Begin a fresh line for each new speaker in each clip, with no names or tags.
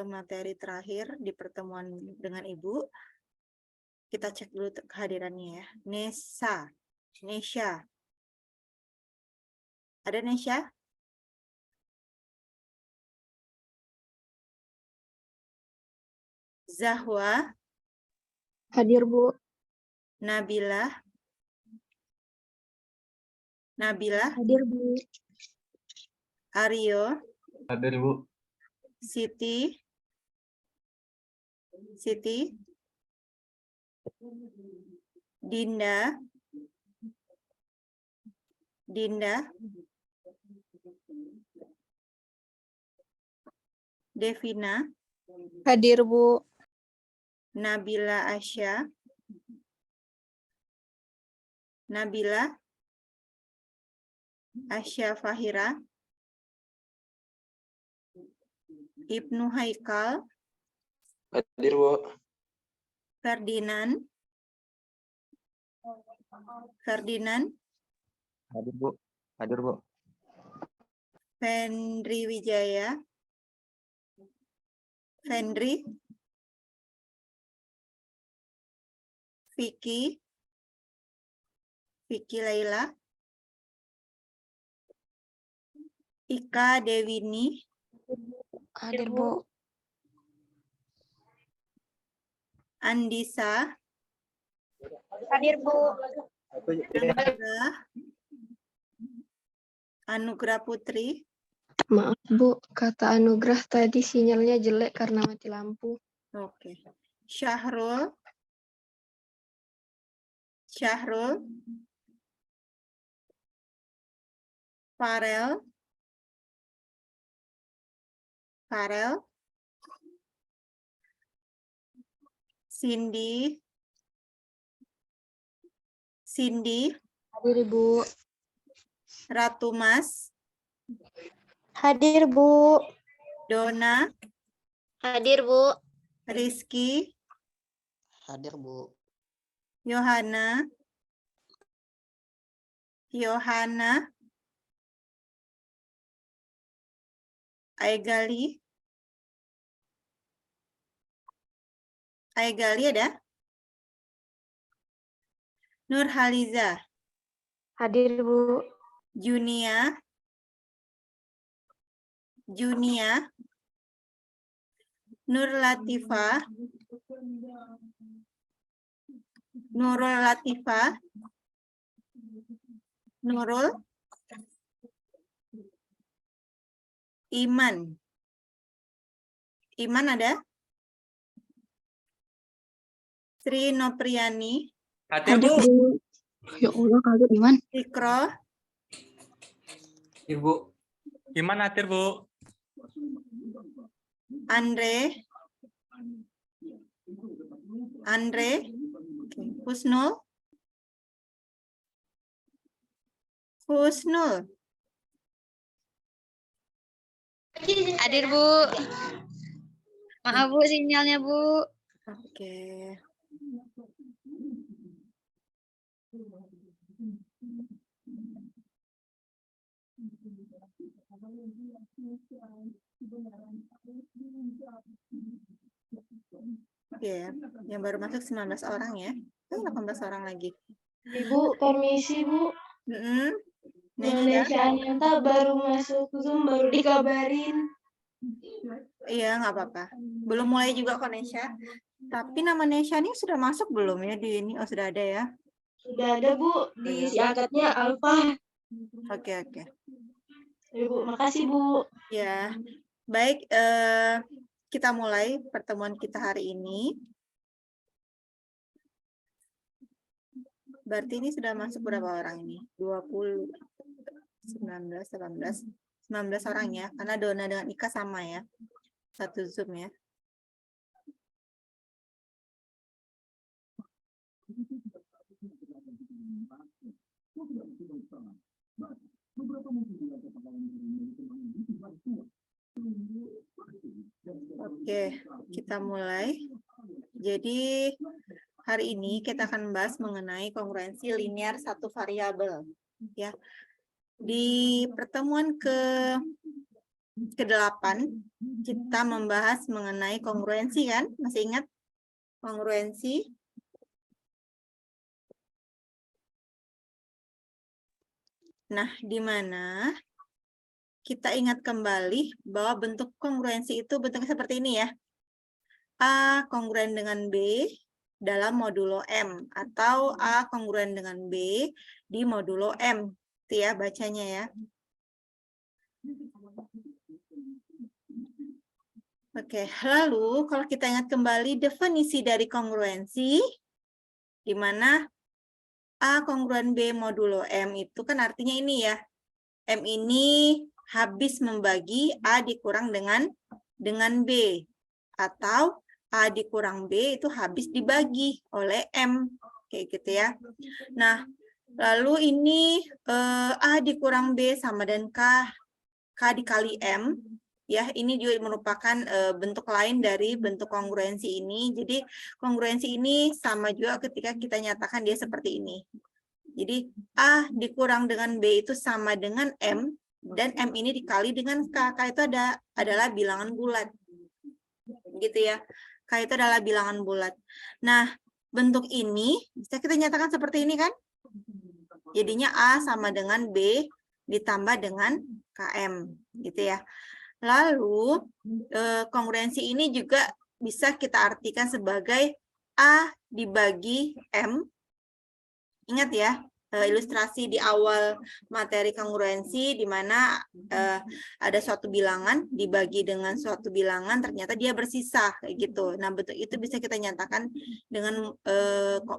materi terakhir di pertemuan dengan Ibu. Kita cek dulu kehadirannya ya. Nesha. Ada Nesha? Zahwa.
Hadir, Bu.
Nabila.
Hadir, Bu.
Aryo.
Hadir, Bu.
Siti. Dinda. Devina.
Hadir, Bu.
Nabila Asya. Asya Fahira. Ibnu Haikal.
Hadir, Bu.
Ferdinand.
Hadir, Bu.
Fendri Wijaya. Vicky Laila. Ika Dewini.
Hadir, Bu.
Andisa.
Hadir, Bu.
Anugrah Putri.
Maaf, Bu. Kata Anugrah tadi sinyalnya jelek karena mati lampu.
Oke. Syahrul. Farel. Cindy.
Hadir, Bu.
Ratu Mas.
Hadir, Bu.
Dona.
Hadir, Bu.
Rizky.
Hadir, Bu.
Yohana. Aigali ada? Nurhaliza.
Hadir, Bu.
Junia. Nurul Latifah. Iman ada? Sri Nopriani.
Hadir, Bu.
Ya Allah, kaget Iman.
Fikro.
Hadir, Bu. Iman hadir, Bu.
Andre. Husnul.
Hadir, Bu. Maaf, Bu, sinyalnya, Bu.
Oke. Oke, yang baru masuk 19 orang ya. 18 orang lagi.
Ibu, permisi, Bu. Nesha Anyanta baru masuk Zoom, baru dikabarin.
Iya, nggak apa-apa. Belum mulai juga kok Nesha. Tapi nama Nesha ini sudah masuk belum ya di ini? Oh, sudah ada ya.
Sudah ada, Bu. Di si angkatnya Alfa.
Oke.
Ibu, makasih, Bu.
Ya, baik. Kita mulai pertemuan kita hari ini. Berarti ini sudah masuk berapa orang ini? 20, 19, 18, 19 orang ya. Karena Dona dengan Ika sama ya. Satu Zoom ya. Oke, kita mulai. Jadi hari ini kita akan membahas mengenai kongruensi linear satu variabel. Ya, di pertemuan ke-8 kita membahas mengenai kongruensi kan? Masih ingat kongruensi? Nah, di mana kita ingat kembali bahwa bentuk kongruensi itu bentuknya seperti ini ya. A kongruen dengan B dalam modulo M atau A kongruen dengan B di modulo M. Itu ya bacanya ya. Oke, lalu kalau kita ingat kembali definisi dari kongruensi, di mana A kongruen B modulo M itu kan artinya ini ya. M ini habis membagi A dikurang dengan B. Atau A dikurang B itu habis dibagi oleh M. Kayak gitu ya. Nah, lalu ini A dikurang B sama dengan K dikali M. Ya, ini juga merupakan bentuk lain dari bentuk kongruensi ini. Jadi, kongruensi ini sama juga ketika kita nyatakan dia seperti ini. Jadi, A dikurang dengan B itu sama dengan M, dan M ini dikali dengan K. K itu adalah bilangan bulat. Gitu ya. K itu adalah bilangan bulat. Nah, bentuk ini bisa kita nyatakan seperti ini kan? Jadinya A sama dengan B ditambah dengan KM. Gitu ya. Lalu, kongruensi ini juga bisa kita artikan sebagai A dibagi M. Ingat ya, ilustrasi di awal materi kongruensi, di mana ada suatu bilangan dibagi dengan suatu bilangan, ternyata dia bersisa, kayak gitu. Nah, bentuk itu bisa kita nyatakan dengan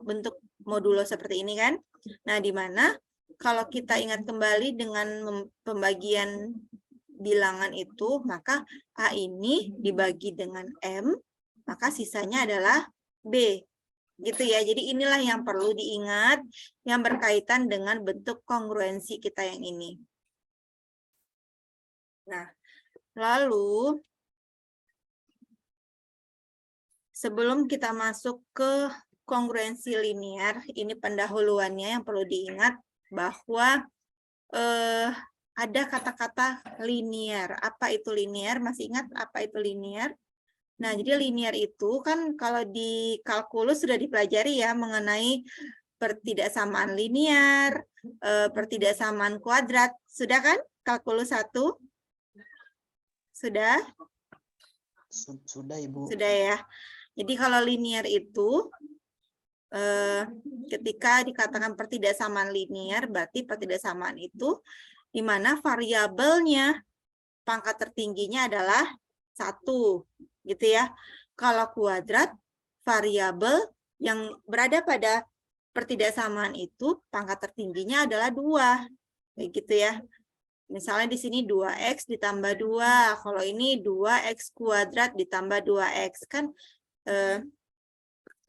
bentuk modulo seperti ini kan. Nah, di mana kalau kita ingat kembali dengan pembagian bilangan itu, maka A ini dibagi dengan M, maka sisanya adalah B. Gitu ya. Jadi inilah yang perlu diingat yang berkaitan dengan bentuk kongruensi kita yang ini. Nah, lalu sebelum kita masuk ke kongruensi linear, ini pendahuluannya yang perlu diingat bahwa ada kata-kata linear. Apa itu linear? Masih ingat apa itu linear? Nah, jadi linear itu kan kalau di kalkulus sudah dipelajari ya mengenai pertidaksamaan linear, pertidaksamaan kuadrat. Sudah kan? Kalkulus 1? Sudah?
Sudah, Ibu.
Sudah ya. Jadi kalau linear itu ketika dikatakan pertidaksamaan linear, berarti pertidaksamaan itu di mana variabelnya pangkat tertingginya adalah 1, gitu ya. Kalau kuadrat, variabel yang berada pada pertidaksamaan itu pangkat tertingginya adalah 2, kayak gitu ya. Misalnya di sini 2x ditambah 2, kalau ini 2x kuadrat ditambah 2x kan,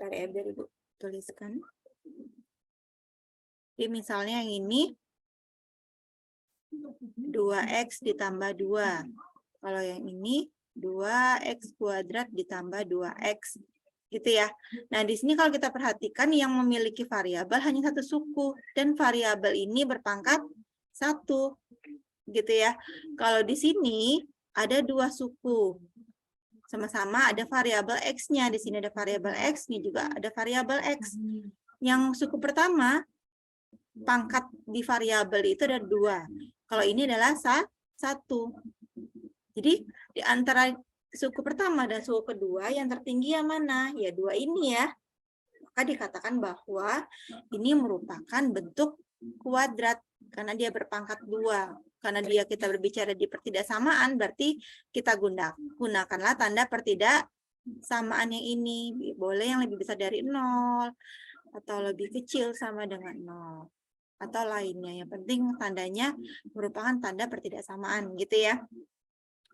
dari Ibu tuliskan. Jadi misalnya yang ini 2x ditambah 2. Kalau yang ini 2x kuadrat ditambah 2x. Gitu ya. Nah, di sini kalau kita perhatikan yang memiliki variabel hanya satu suku. Dan variabel ini berpangkat 1. Gitu ya. Kalau di sini ada 2 suku. Sama-sama ada variabel x-nya. Di sini ada variabel x, ini juga ada variabel x. Yang suku pertama, pangkat di variabel itu ada 2. Kalau ini adalah 1. Jadi di antara suku pertama dan suku kedua yang tertinggi yang mana? Ya 2 ini ya. Maka dikatakan bahwa ini merupakan bentuk kuadrat karena dia berpangkat 2. Karena kita berbicara di pertidaksamaan, berarti kita gunakanlah tanda pertidaksamaan yang ini. Boleh yang lebih besar dari 0 atau lebih kecil sama dengan 0. Atau lainnya. Yang penting tandanya merupakan tanda pertidaksamaan gitu ya.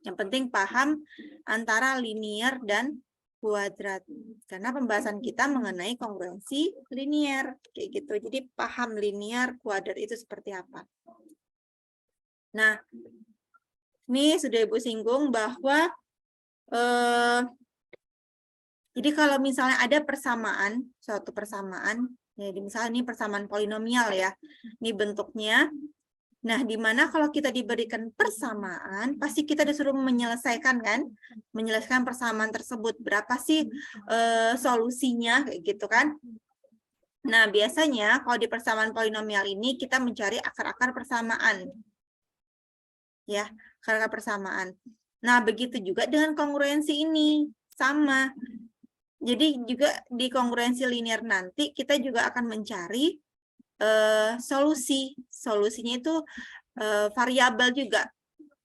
Yang penting paham antara linear dan kuadrat. Karena pembahasan kita mengenai kongruensi linear kayak gitu. Jadi paham linear, kuadrat itu seperti apa. Nah, ini sudah Ibu singgung bahwa jadi kalau misalnya ada persamaan, suatu persamaan, jadi misalnya ini persamaan polinomial ya. Ini bentuknya Nah, di mana kalau kita diberikan persamaan, pasti kita disuruh menyelesaikan kan? Menyelesaikan persamaan tersebut. Berapa sih solusinya kayak gitu kan? Nah, biasanya kalau di persamaan polinomial ini kita mencari akar-akar persamaan. Ya, akar-akar persamaan. Nah, begitu juga dengan kongruensi ini. Sama. Jadi juga di kongruensi linear nanti kita juga akan mencari solusi. Solusinya itu variabel juga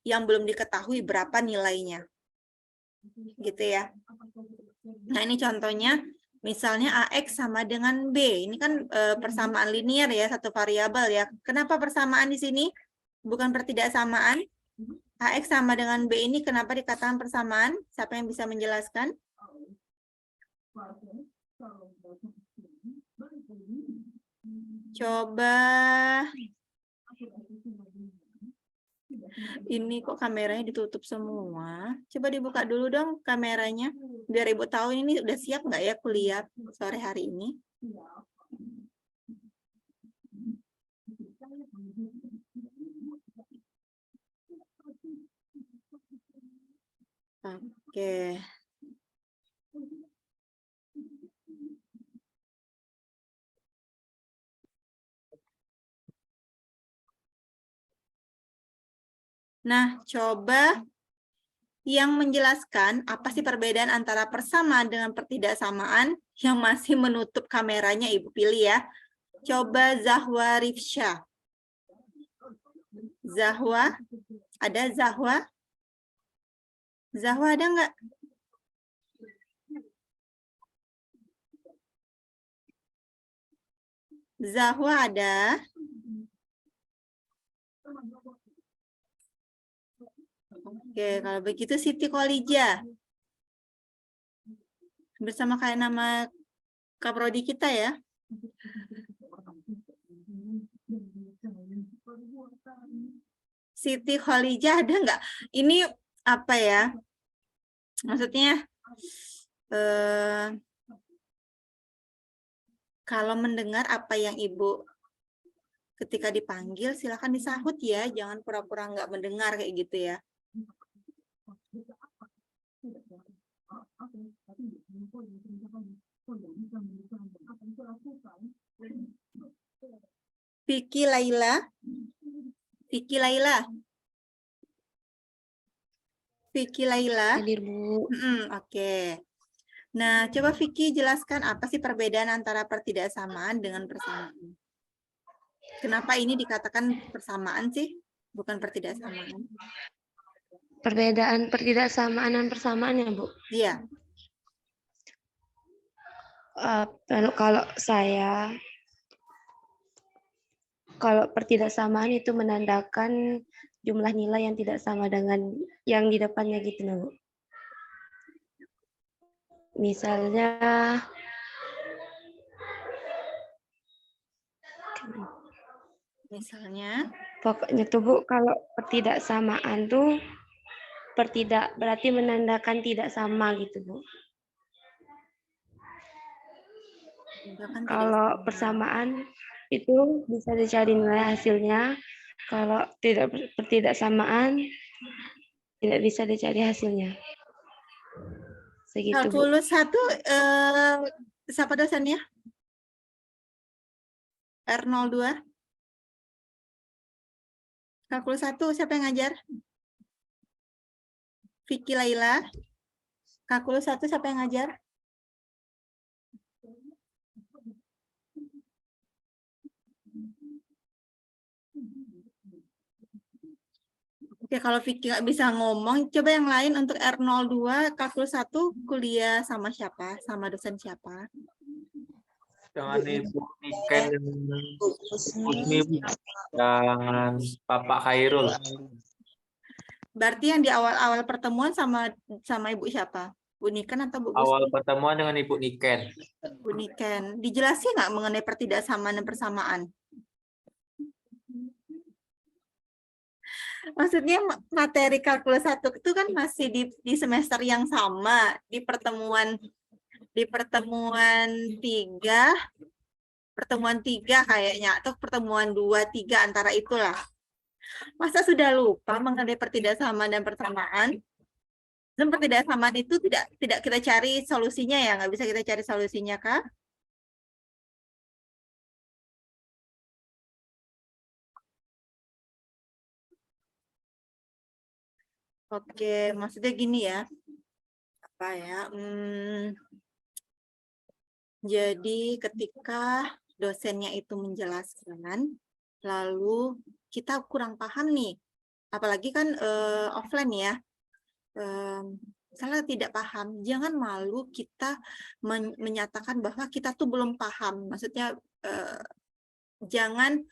yang belum diketahui berapa nilainya. Gitu ya. Nah, ini contohnya misalnya AX sama dengan B. Ini kan persamaan linear ya, satu variabel ya. Kenapa persamaan di sini? Bukan pertidaksamaan. AX sama dengan B ini kenapa dikatakan persamaan? Siapa yang bisa menjelaskan? Coba. Ini kok kameranya ditutup semua. Coba dibuka dulu dong kameranya. Biar Ibu tahu ini udah siap nggak ya kuliah sore hari ini. Oke. Nah, coba yang menjelaskan apa sih perbedaan antara persamaan dengan pertidaksamaan yang masih menutup kameranya, Ibu pilih ya. Coba Zahwa Rifsyah. Zahwa, ada Zahwa? Zahwa ada nggak? Zahwa ada? Oke, kalau begitu Siti Kholija. Bersama kayak nama kaprodi kita ya. Siti Kholija ada nggak? Ini apa ya? Maksudnya kalau mendengar apa yang Ibu ketika dipanggil silakan disahut ya, jangan pura-pura nggak mendengar kayak gitu ya. Vicky Laila. Vicky Laila. Vicky Laila.
Hadir, Bu.
Oke. Nah, coba Vicky jelaskan apa sih perbedaan antara pertidaksamaan dengan persamaan. Kenapa ini dikatakan persamaan sih, bukan pertidaksamaan?
Perbedaan pertidaksamaan dan persamaan ya, Bu?
Iya.
Kalau pertidaksamaan itu menandakan jumlah nilai yang tidak sama dengan yang di depannya gitu, nah, Bu.
Misalnya,
pokoknya tuh, Bu, kalau pertidaksamaan tuh berarti menandakan tidak sama gitu, Bu. Kalau persamaan itu bisa dicari nilai hasilnya. Kalau pertidaksamaan tidak bisa dicari hasilnya. Segitu, Bu.
kalkulus 1 siapa dosennya? R02. Kalkulus 1 siapa yang ngajar? Vicky Laila. Kalkulus 1 siapa yang ngajar? Oke, kalau Vicky nggak bisa ngomong, coba yang lain untuk R02, kalkulus 1 kuliah sama siapa? Sama dosen siapa?
Dengan Ibu Niken dan Usmi, dan Bapak Khairul.
Berarti yang di awal-awal pertemuan sama Ibu siapa? Bu Niken atau Bu Gusmi?
Awal pertemuan dengan Ibu Niken.
Bu Niken. Dijelasin nggak mengenai pertidaksamaan dan persamaan? Maksudnya materi kalkulus 1 itu kan masih di semester yang sama, di pertemuan 3 kayaknya, atau pertemuan 2, 3 antara itulah. Masa sudah lupa mengenai pertidaksamaan dan persamaan? Dan pertidaksamaan itu tidak kita cari solusinya ya, nggak bisa kita cari solusinya, Kak? Oke, maksudnya gini ya. Apa ya? Jadi ketika dosennya itu menjelaskan, lalu kita kurang paham nih, apalagi kan offline ya, misalnya tidak paham, jangan malu kita menyatakan bahwa kita tuh belum paham. Maksudnya jangan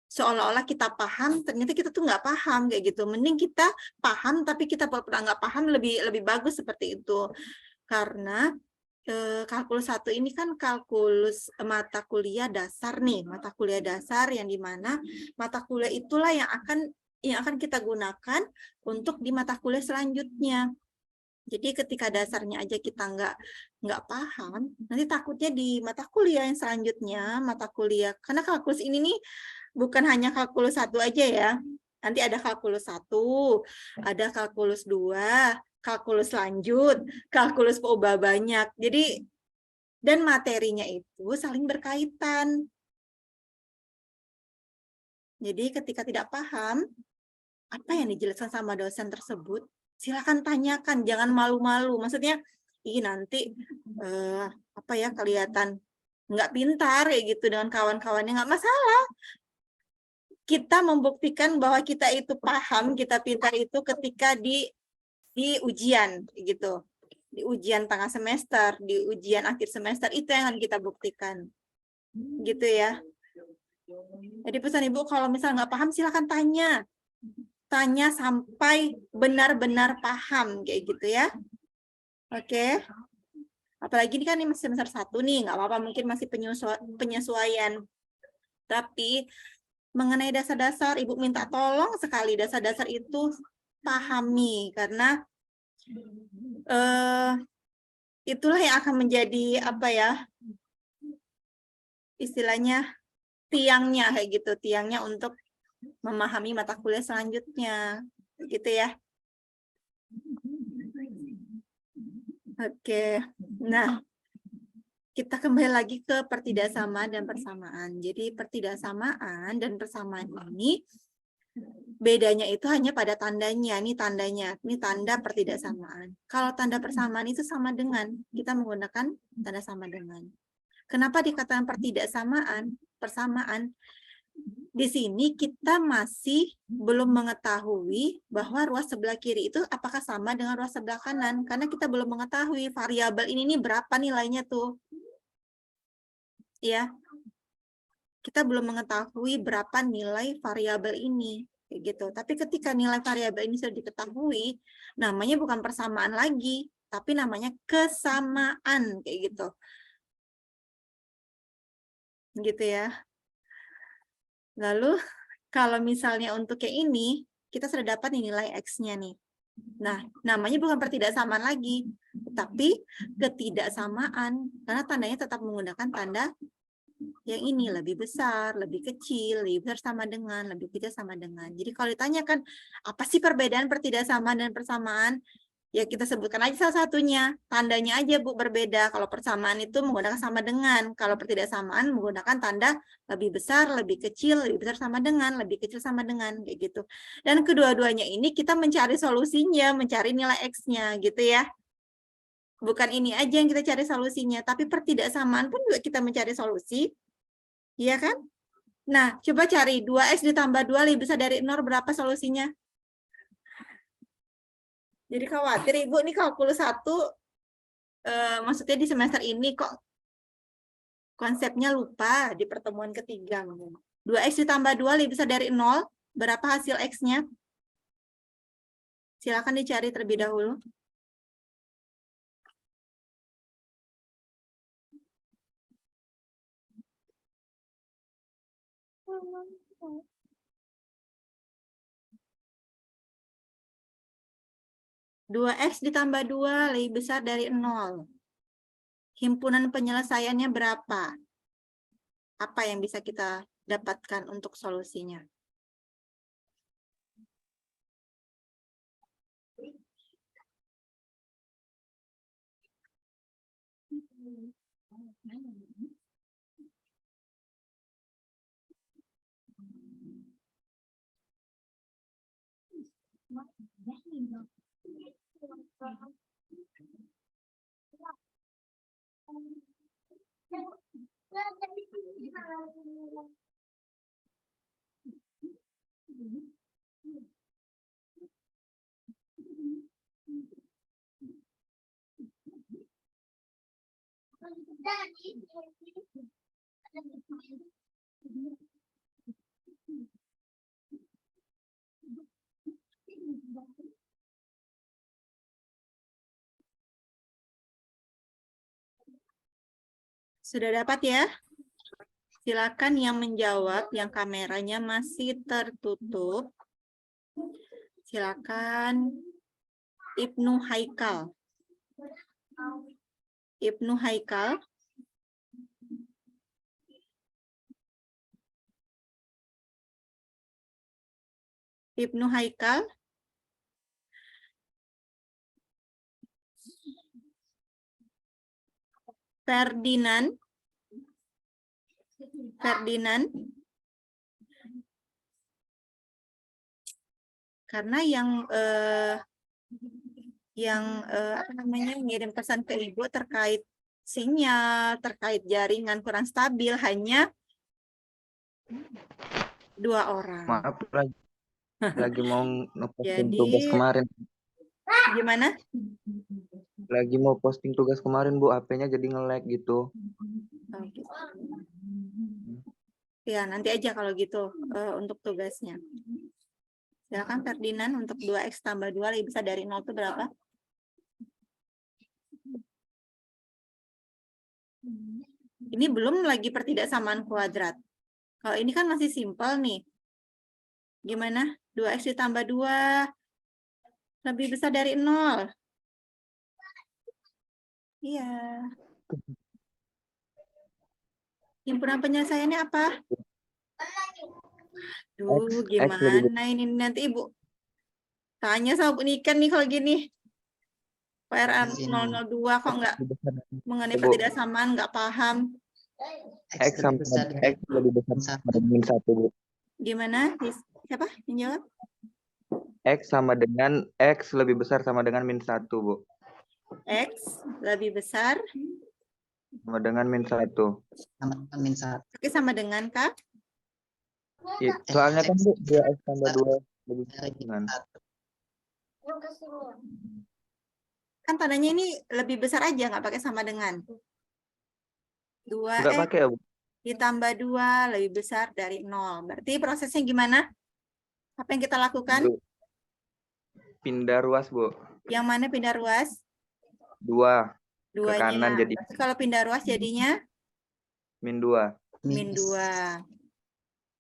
seolah-olah kita paham, ternyata kita tuh nggak paham kayak gitu. Mending kita paham, tapi kita pernah nggak paham lebih bagus seperti itu. Karena kalkulus 1 ini kan kalkulus mata kuliah dasar nih, mata kuliah dasar yang dimana mata kuliah itulah yang akan kita gunakan untuk di mata kuliah selanjutnya. Jadi ketika dasarnya aja kita nggak paham, nanti takutnya di mata kuliah yang selanjutnya, mata kuliah, karena kalkulus ini nih bukan hanya kalkulus 1 aja ya, nanti ada kalkulus 1, ada kalkulus 2, kalkulus lanjut, kalkulus peubah banyak. Jadi, dan materinya itu saling berkaitan. Jadi ketika tidak paham, apa yang dijelaskan sama dosen tersebut, silakan tanyakan, jangan malu-malu. Maksudnya, nanti apa ya, kelihatan nggak pintar kayak gitu dengan kawan-kawannya, nggak masalah. Kita membuktikan bahwa kita itu paham, kita pintar itu ketika di ujian gitu. Di ujian tengah semester, di ujian akhir semester, itu yang akan kita buktikan. Gitu ya. Jadi pesan Ibu, kalau misalnya nggak paham, silakan tanya. Tanya sampai benar-benar paham, kayak gitu ya. Oke. Apalagi ini kan ini masih semester 1 nih, nggak apa-apa, mungkin masih penyesuaian. Tapi mengenai dasar-dasar, Ibu minta tolong sekali dasar-dasar itu pahami, karena itulah yang akan menjadi apa ya, istilahnya tiangnya kayak gitu, tiangnya untuk memahami mata kuliah selanjutnya, gitu ya. Oke, nah kita kembali lagi ke pertidaksamaan dan persamaan. Jadi pertidaksamaan dan persamaan ini bedanya itu hanya pada tandanya. Ini tandanya, ini tanda pertidaksamaan. Kalau tanda persamaan itu sama dengan, kita menggunakan tanda sama dengan. Kenapa dikatakan pertidaksamaan, persamaan? Di sini kita masih belum mengetahui bahwa ruas sebelah kiri itu apakah sama dengan ruas sebelah kanan, karena kita belum mengetahui variabel ini nih berapa nilainya tuh. Ya. Kita belum mengetahui berapa nilai variabel ini, kayak gitu. Tapi ketika nilai variabel ini sudah diketahui, namanya bukan persamaan lagi, tapi namanya kesamaan, kayak gitu. Gitu ya. Lalu kalau misalnya untuk yang ini, kita sudah dapat nilai X-nya nih. Nah, namanya bukan pertidaksamaan lagi, tapi ketidaksamaan, karena tandanya tetap menggunakan tanda yang ini, lebih besar, lebih kecil, lebih besar sama dengan, lebih kecil sama dengan. Jadi kalau ditanyakan, apa sih perbedaan pertidaksamaan dan persamaan? Ya kita sebutkan aja salah satunya, tandanya aja Bu berbeda. Kalau persamaan itu menggunakan sama dengan, kalau pertidaksamaan menggunakan tanda lebih besar, lebih kecil, lebih besar sama dengan, lebih kecil sama dengan, kayak gitu. Dan kedua-duanya ini kita mencari solusinya, mencari nilai X-nya gitu ya. Bukan ini aja yang kita cari solusinya, tapi pertidaksamaan pun juga kita mencari solusi. Iya kan? Nah, coba cari 2X ditambah 2 lebih besar dari 0, berapa solusinya? Jadi khawatir Ibu nih kalkulus 1, maksudnya di semester ini kok konsepnya lupa di pertemuan ketiga. 2X ditambah 2 lebih besar dari 0, berapa hasil X-nya? Silakan dicari terlebih dahulu. Dua X ditambah 2 lebih besar dari 0. Himpunan penyelesaiannya berapa? Apa yang bisa kita dapatkan untuk solusinya? Sudah dapat ya? Silakan yang menjawab, yang kameranya masih tertutup. Silakan Ibnu Haikal. Ibnu Haikal. Ibnu Haikal. Ferdinand. Ferdinand. Karena yang apa namanya mengirim pesan ke ibu terkait sinyal, terkait jaringan kurang stabil hanya 2 orang.
Maaf, lagi mau ngeposting
Jadi
tugas kemarin.
gimana?
Lagi mau posting tugas kemarin, Bu. HP-nya jadi nge-lag gitu.
Oh, gitu. Ya, nanti aja kalau gitu untuk tugasnya. Silakan Ferdinand untuk 2x tambah 2 lebih besar dari 0 itu berapa? Ini belum lagi pertidaksamaan kuadrat. Kalau ini kan masih simpel nih. Gimana? 2x ditambah 2 lebih besar dari 0. Iya. Himpunan penyelesaiannya apa? Duh, gimana ini nanti Ibu tanya sama Bu Niken nih kalau gini. PR 002 kok nggak mengenai pertidaksamaan, nggak paham.
X sama X lebih besar sama dengan 1, Bu.
Gimana? Siapa yang jawab?
X sama dengan X lebih besar sama dengan -1, Bu.
X lebih besar
Sama dengan -1.
Sama min 1.
oke sama dengan Kak?
Soalnya kan, Bu, 2X tambah 2 lebih besar dengan.
Kan tandanya ini lebih besar aja, nggak pakai sama dengan.
Nggak
2x
pakai ya, Bu?
ditambah 2 lebih besar dari 0. Berarti prosesnya gimana? Apa yang kita lakukan?
Bu, pindah ruas, Bu.
Yang mana pindah ruas?
2 ke
Duanya.
kanan jadi
Berarti kalau pindah ruas jadinya
-2.
-2.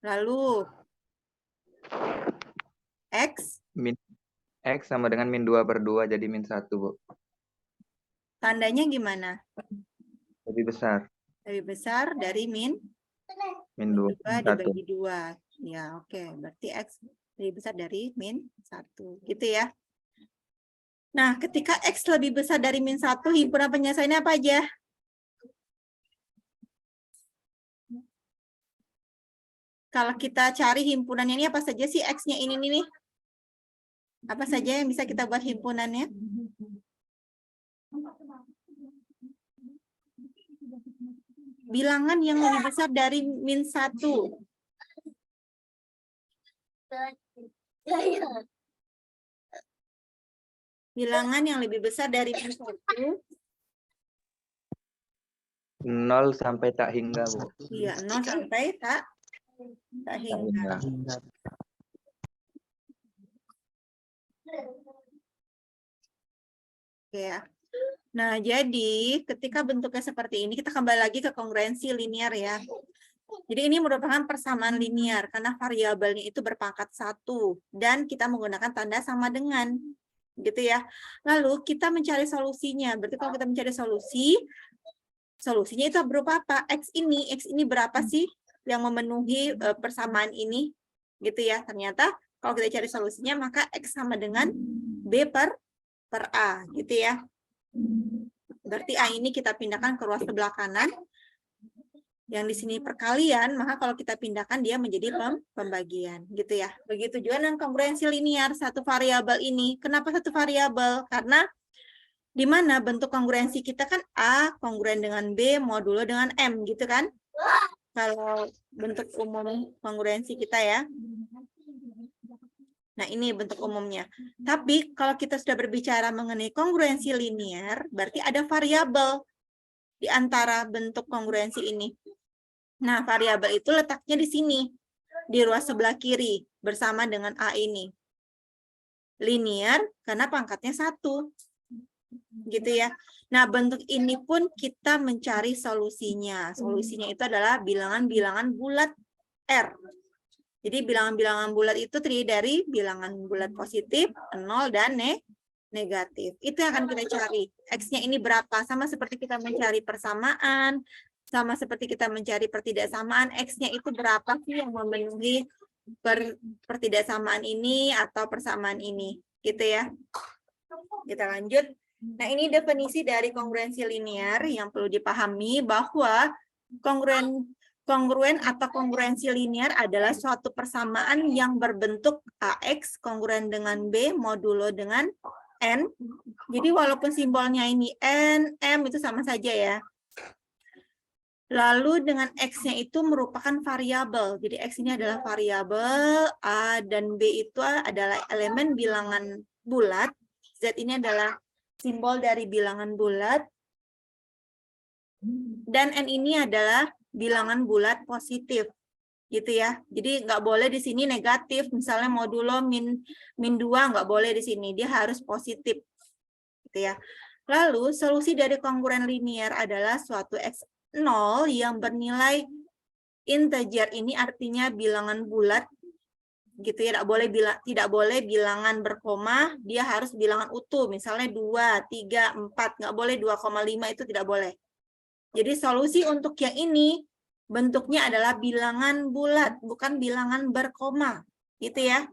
Lalu X
X sama dengan -2/2 jadi -1, Bu.
tandanya gimana?
Lebih besar.
Lebih besar dari -2
-2.
dibagi 2. Ya, oke. Berarti X lebih besar dari -1. Gitu ya. Nah, ketika X lebih besar dari -1, himpunan penyelesaiannya apa aja? Kalau kita cari himpunannya ini apa saja sih X-nya ini nih? Apa saja yang bisa kita buat himpunannya? Bilangan yang lebih besar dari -1. Bilangan yang lebih besar dari -1.
0 sampai tak hingga, Bu.
Iya, 0 sampai tak hingga. Oke ya. Nah, jadi ketika bentuknya seperti ini, kita kembali lagi ke kongruensi linear ya. Jadi ini merupakan persamaan linear karena variabelnya itu berpangkat 1 dan kita menggunakan tanda sama dengan. Gitu ya. Lalu kita mencari solusinya. Berarti kalau kita mencari solusi, solusinya itu berupa apa? X ini berapa sih yang memenuhi persamaan ini? Gitu ya. Ternyata kalau kita cari solusinya maka X sama dengan B per A, gitu ya. Berarti A ini kita pindahkan ke ruas sebelah kanan. Yang di sini perkalian, maka kalau kita pindahkan dia menjadi pembagian, gitu ya. Begitu juga dengan kongruensi linear, satu variabel ini. Kenapa satu variabel? Karena di mana bentuk kongruensi kita kan A kongruen dengan B modulo dengan M, gitu kan? Kalau bentuk umum kongruensi kita ya. Nah, ini bentuk umumnya. Tapi kalau kita sudah berbicara mengenai kongruensi linear, berarti ada variabel di antara bentuk kongruensi ini. Nah, variabel itu letaknya di sini, di ruas sebelah kiri, bersama dengan A ini. Linear, karena pangkatnya 1. Gitu ya. Nah, bentuk ini pun kita mencari solusinya. Solusinya itu adalah bilangan-bilangan bulat R. Jadi, bilangan-bilangan bulat itu terdiri dari bilangan bulat positif, 0, dan negatif. Itu yang akan kita cari. X-nya ini berapa? Sama seperti kita mencari persamaan, sama seperti kita mencari pertidaksamaan, X-nya itu berapa sih yang memenuhi pertidaksamaan ini atau persamaan ini. Gitu ya. Kita lanjut. Nah, ini definisi dari kongruensi linear yang perlu dipahami bahwa kongruen atau kongruensi linear adalah suatu persamaan yang berbentuk AX kongruen dengan B modulo dengan N. Jadi walaupun simbolnya ini N, M itu sama saja ya. Lalu dengan X-nya itu merupakan variabel. Jadi X ini adalah variabel, A dan B itu adalah elemen bilangan bulat. Z ini adalah simbol dari bilangan bulat. Dan N ini adalah bilangan bulat positif. Gitu ya. Jadi nggak boleh di sini negatif. Misalnya modulo min 2 nggak boleh di sini. Dia harus positif. Gitu ya. Lalu solusi dari kongruen linear adalah suatu X 0 yang bernilai integer, ini artinya bilangan bulat gitu ya, tidak boleh bilangan berkoma, dia harus bilangan utuh, misalnya 2, 3, 4, nggak boleh 2,5, itu tidak boleh. Jadi solusi untuk yang ini bentuknya adalah bilangan bulat, bukan bilangan berkoma, gitu ya.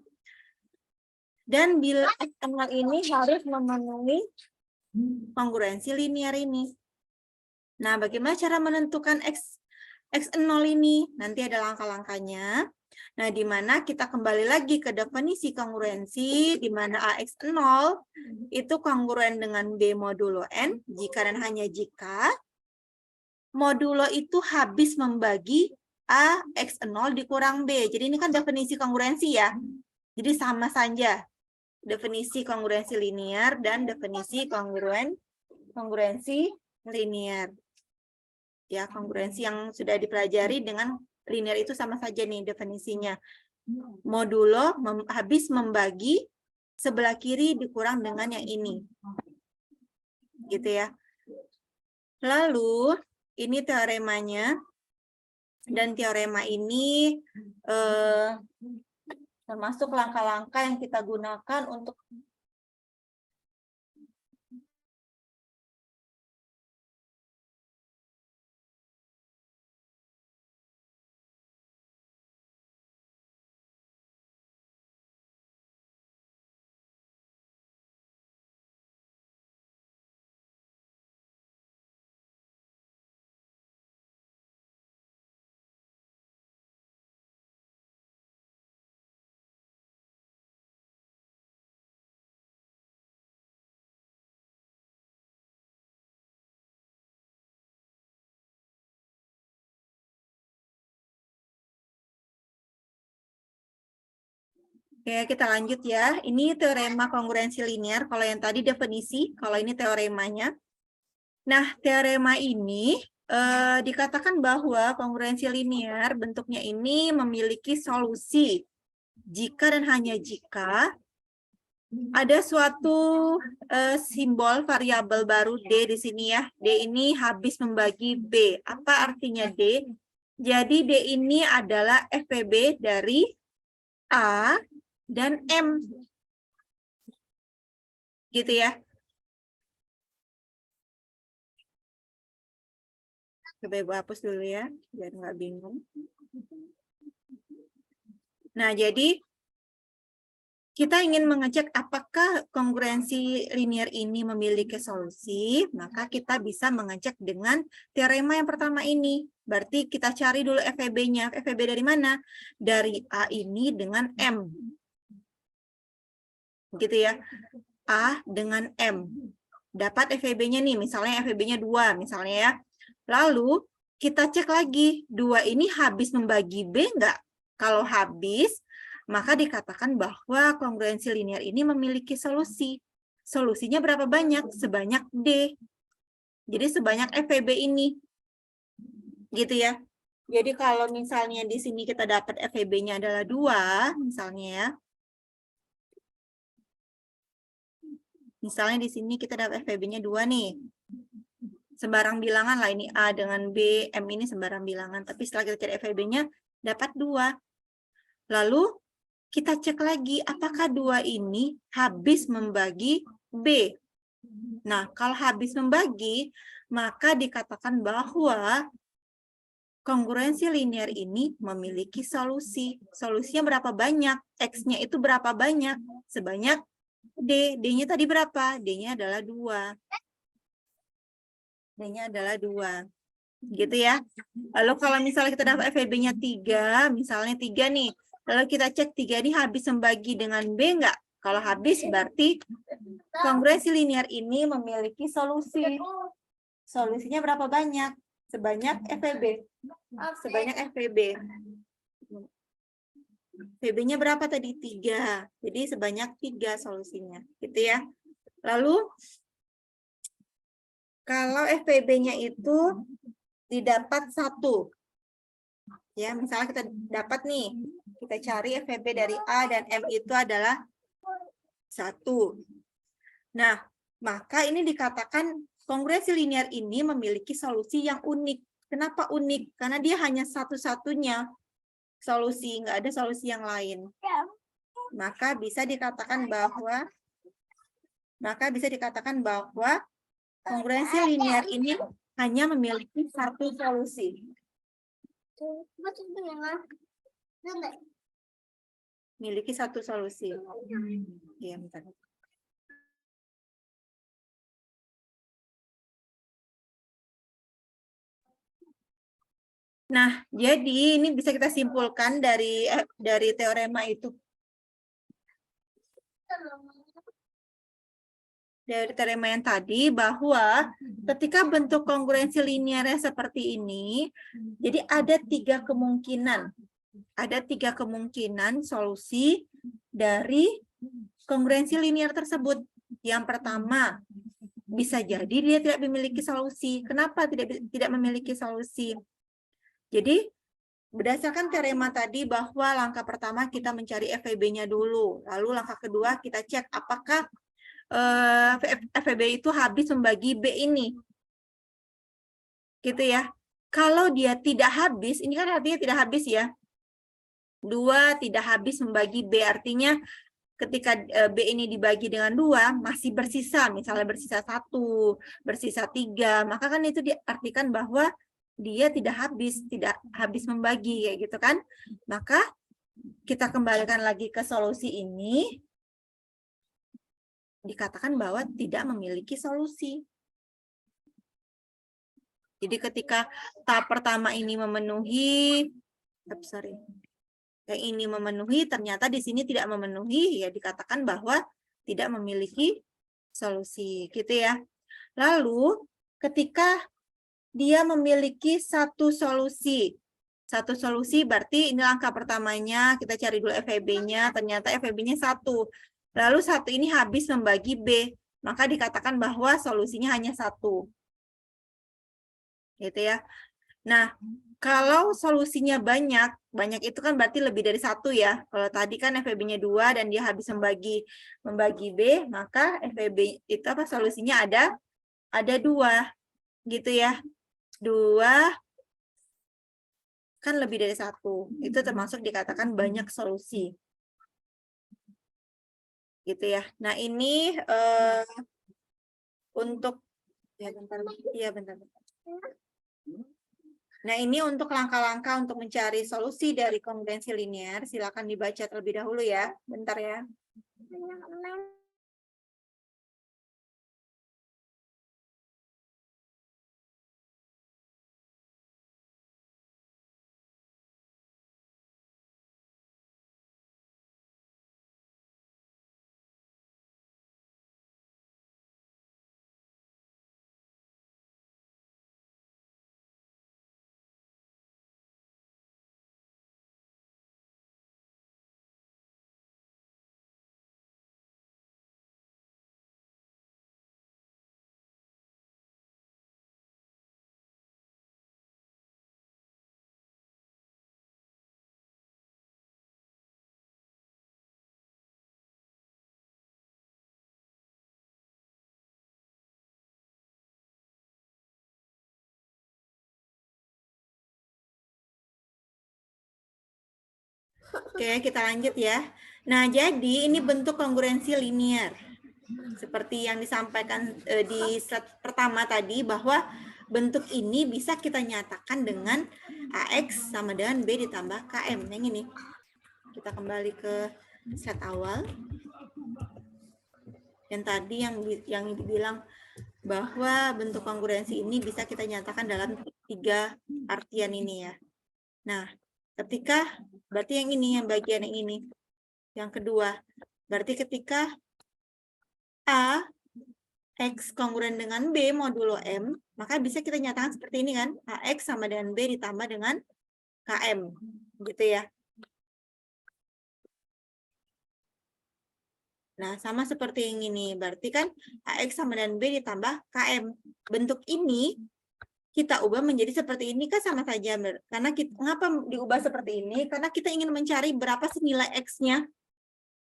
Dan bilangan X 0 ini harus memenuhi kongruensi linear ini. Nah, bagaimana cara menentukan X0 ini? Nanti ada langkah-langkahnya. Nah, di mana kita kembali lagi ke definisi kongruensi, di mana AX0 itu kongruen dengan B modulo N, jika dan hanya jika modulo itu habis membagi AX0 dikurang B. Jadi ini kan definisi kongruensi ya. Jadi sama saja definisi kongruensi linear dan definisi kongruensi linear. Ya, kongruensi yang sudah dipelajari dengan linear itu sama saja nih definisinya. Modulo habis membagi sebelah kiri dikurang dengan yang ini. Gitu ya. Lalu, ini teoremanya. Dan teorema ini termasuk langkah-langkah yang kita gunakan untuk Oke, kita lanjut ya. Ini teorema kongruensi linear. Kalau yang tadi definisi, kalau ini teoremanya. Nah, teorema ini dikatakan bahwa kongruensi linear bentuknya ini memiliki solusi jika dan hanya jika ada suatu simbol variabel baru D di sini ya. D ini habis membagi B. Apa artinya D? Jadi D ini adalah FPB dari A dan M. Gitu ya. Coba Ibu hapus dulu ya, biar nggak bingung. Nah, jadi kita ingin mengecek apakah kongruensi linear ini memiliki solusi, maka kita bisa mengecek dengan teorema yang pertama ini. Berarti kita cari dulu FEB-nya. FEB dari mana? Dari A ini dengan M. Gitu ya. A dengan M. Dapat FEB-nya nih, misalnya FEB-nya 2, misalnya ya. Lalu kita cek lagi, 2 ini habis membagi B enggak? Kalau habis, maka dikatakan bahwa kongruensi linear ini memiliki solusi. Solusinya berapa banyak? Sebanyak D. Jadi sebanyak FEB ini. Gitu ya. Jadi kalau misalnya di sini kita dapat FEB-nya adalah 2, misalnya ya. Misalnya di sini kita dapat FEB-nya 2 nih. Sembarang bilangan lah, ini A dengan B, M ini sembarang bilangan. Tapi setelah kita cari FEB-nya, dapat 2. Lalu kita cek lagi, apakah 2 ini habis membagi B? Nah, kalau habis membagi, maka dikatakan bahwa kongruensi linear ini memiliki solusi. Solusinya berapa banyak? X-nya itu berapa banyak? Sebanyak D. D-nya tadi berapa? D-nya adalah 2. D-nya adalah 2. Gitu ya. Lalu kalau misalnya kita dapat FEB-nya 3, misalnya 3 nih. Lalu kita cek 3 ini habis membagi dengan B enggak? Kalau habis berarti kongruensi linear ini memiliki solusi. Solusinya berapa banyak? Sebanyak FEB. Sebanyak FEB. FEB-nya berapa tadi? 3. Jadi sebanyak 3 solusinya. Gitu ya. Lalu kalau FEB-nya itu didapat 1. Ya, misalnya kita dapat nih, kita cari FEB dari A dan M itu adalah 1. Nah, maka ini dikatakan kongruensi linear ini memiliki solusi yang unik. Kenapa unik? Karena dia hanya satu-satunya solusi, nggak ada solusi yang lain. Maka bisa dikatakan bahwa kongruensi linear ini hanya memiliki satu solusi. Miliki satu solusi. Ya, bentar. Nah, jadi ini bisa kita simpulkan dari teorema itu. Dari teorema yang tadi, bahwa ketika bentuk kongruensi linearnya seperti ini, jadi ada 3 kemungkinan. Ada 3 kemungkinan solusi dari kongruensi linear tersebut. Yang pertama, bisa jadi dia tidak memiliki solusi. Kenapa tidak memiliki solusi? Jadi, berdasarkan teorema tadi bahwa langkah pertama kita mencari FEB-nya dulu. Lalu langkah kedua kita cek apakah FEB itu habis membagi B ini. Gitu ya. Kalau dia tidak habis, ini kan artinya tidak habis ya. 2 tidak habis membagi B, artinya ketika B ini dibagi dengan 2, masih bersisa, misalnya bersisa 1, bersisa 3, maka kan itu diartikan bahwa dia tidak habis membagi, kayak gitu kan. Maka kita kembalikan lagi ke solusi ini, dikatakan bahwa tidak memiliki solusi. Jadi ketika tahap pertama ini memenuhi, yang ini memenuhi, ternyata di sini tidak memenuhi, ya dikatakan bahwa tidak memiliki solusi, gitu ya. Lalu ketika dia memiliki satu solusi berarti ini langkah pertamanya, kita cari dulu FEB-nya, ternyata FEB-nya 1. Lalu 1 ini habis membagi B, maka dikatakan bahwa solusinya hanya 1. Gitu ya. Nah, kalau solusinya banyak itu kan berarti lebih dari 1 ya. Kalau tadi kan FEB-nya 2 dan dia habis membagi B, maka FEB itu solusinya ada 2. Gitu ya. 2 kan lebih dari 1. Itu termasuk dikatakan banyak solusi. Gitu ya. Nah, ini untuk bentar. Nah, ini untuk langkah-langkah untuk mencari solusi dari kongruensi linear. Silakan dibaca terlebih dahulu ya. Bentar ya. Oke, kita lanjut ya. Nah, jadi ini bentuk kongruensi linear. Seperti yang disampaikan di slide pertama tadi, bahwa bentuk ini bisa kita nyatakan dengan AX sama dengan B ditambah KM. Yang ini. Kita kembali ke slide awal. Yang tadi yang dibilang bahwa bentuk kongruensi ini bisa kita nyatakan dalam 3 artian ini ya. Nah, ketika berarti yang ini, yang bagian yang ini. Yang kedua, berarti ketika A X kongruen dengan B modulo M, maka bisa kita nyatakan seperti ini kan, AX sama dengan B ditambah dengan KM, gitu ya. Nah, sama seperti yang ini, berarti kan AX sama dengan B ditambah KM. Bentuk ini kita ubah menjadi seperti ini kan sama saja. Karena kita, mengapa diubah seperti ini? Karena kita ingin mencari berapa sih nilai X-nya.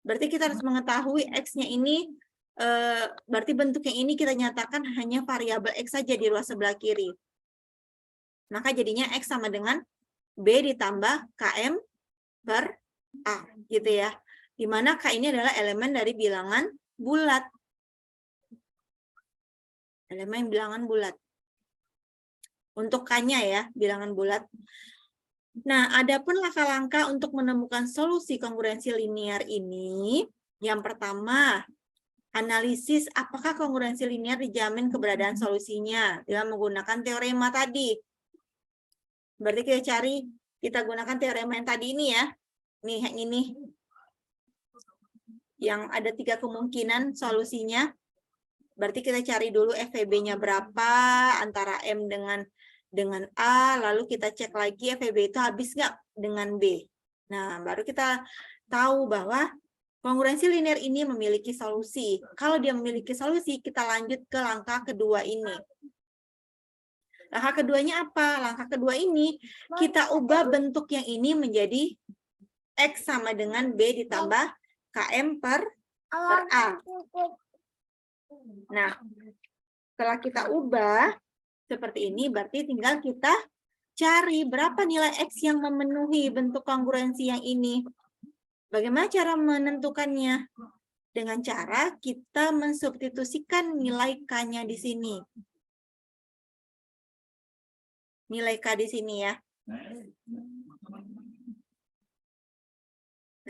Berarti kita harus mengetahui X-nya ini, berarti bentuk yang ini kita nyatakan hanya variabel X saja di ruas sebelah kiri. Maka jadinya X sama dengan B ditambah KM per A, gitu ya. Di mana K ini adalah elemen dari bilangan bulat. Elemen bilangan bulat. Untuk K-nya ya, bilangan bulat. Nah, adapun langkah-langkah untuk menemukan solusi kongruensi linear ini, yang pertama, analisis apakah kongruensi linear dijamin keberadaan solusinya dengan menggunakan teorema tadi. Berarti kita gunakan teorema yang tadi ini ya. Nih, yang ini. Yang ada 3 kemungkinan solusinya. Berarti kita cari dulu FVB-nya berapa antara M dengan A, lalu kita cek lagi FVB itu habis nggak dengan B. Nah, baru kita tahu bahwa kongruensi linear ini memiliki solusi. Kalau dia memiliki solusi, kita lanjut ke langkah kedua ini. Langkah keduanya apa? Langkah kedua ini, kita ubah bentuk yang ini menjadi X sama dengan B ditambah KM per A. Nah, setelah kita ubah seperti ini, berarti tinggal kita cari berapa nilai X yang memenuhi bentuk kongruensi yang ini. Bagaimana cara menentukannya? Dengan cara kita mensubstitusikan nilai K-nya di sini. Nilai K di sini ya.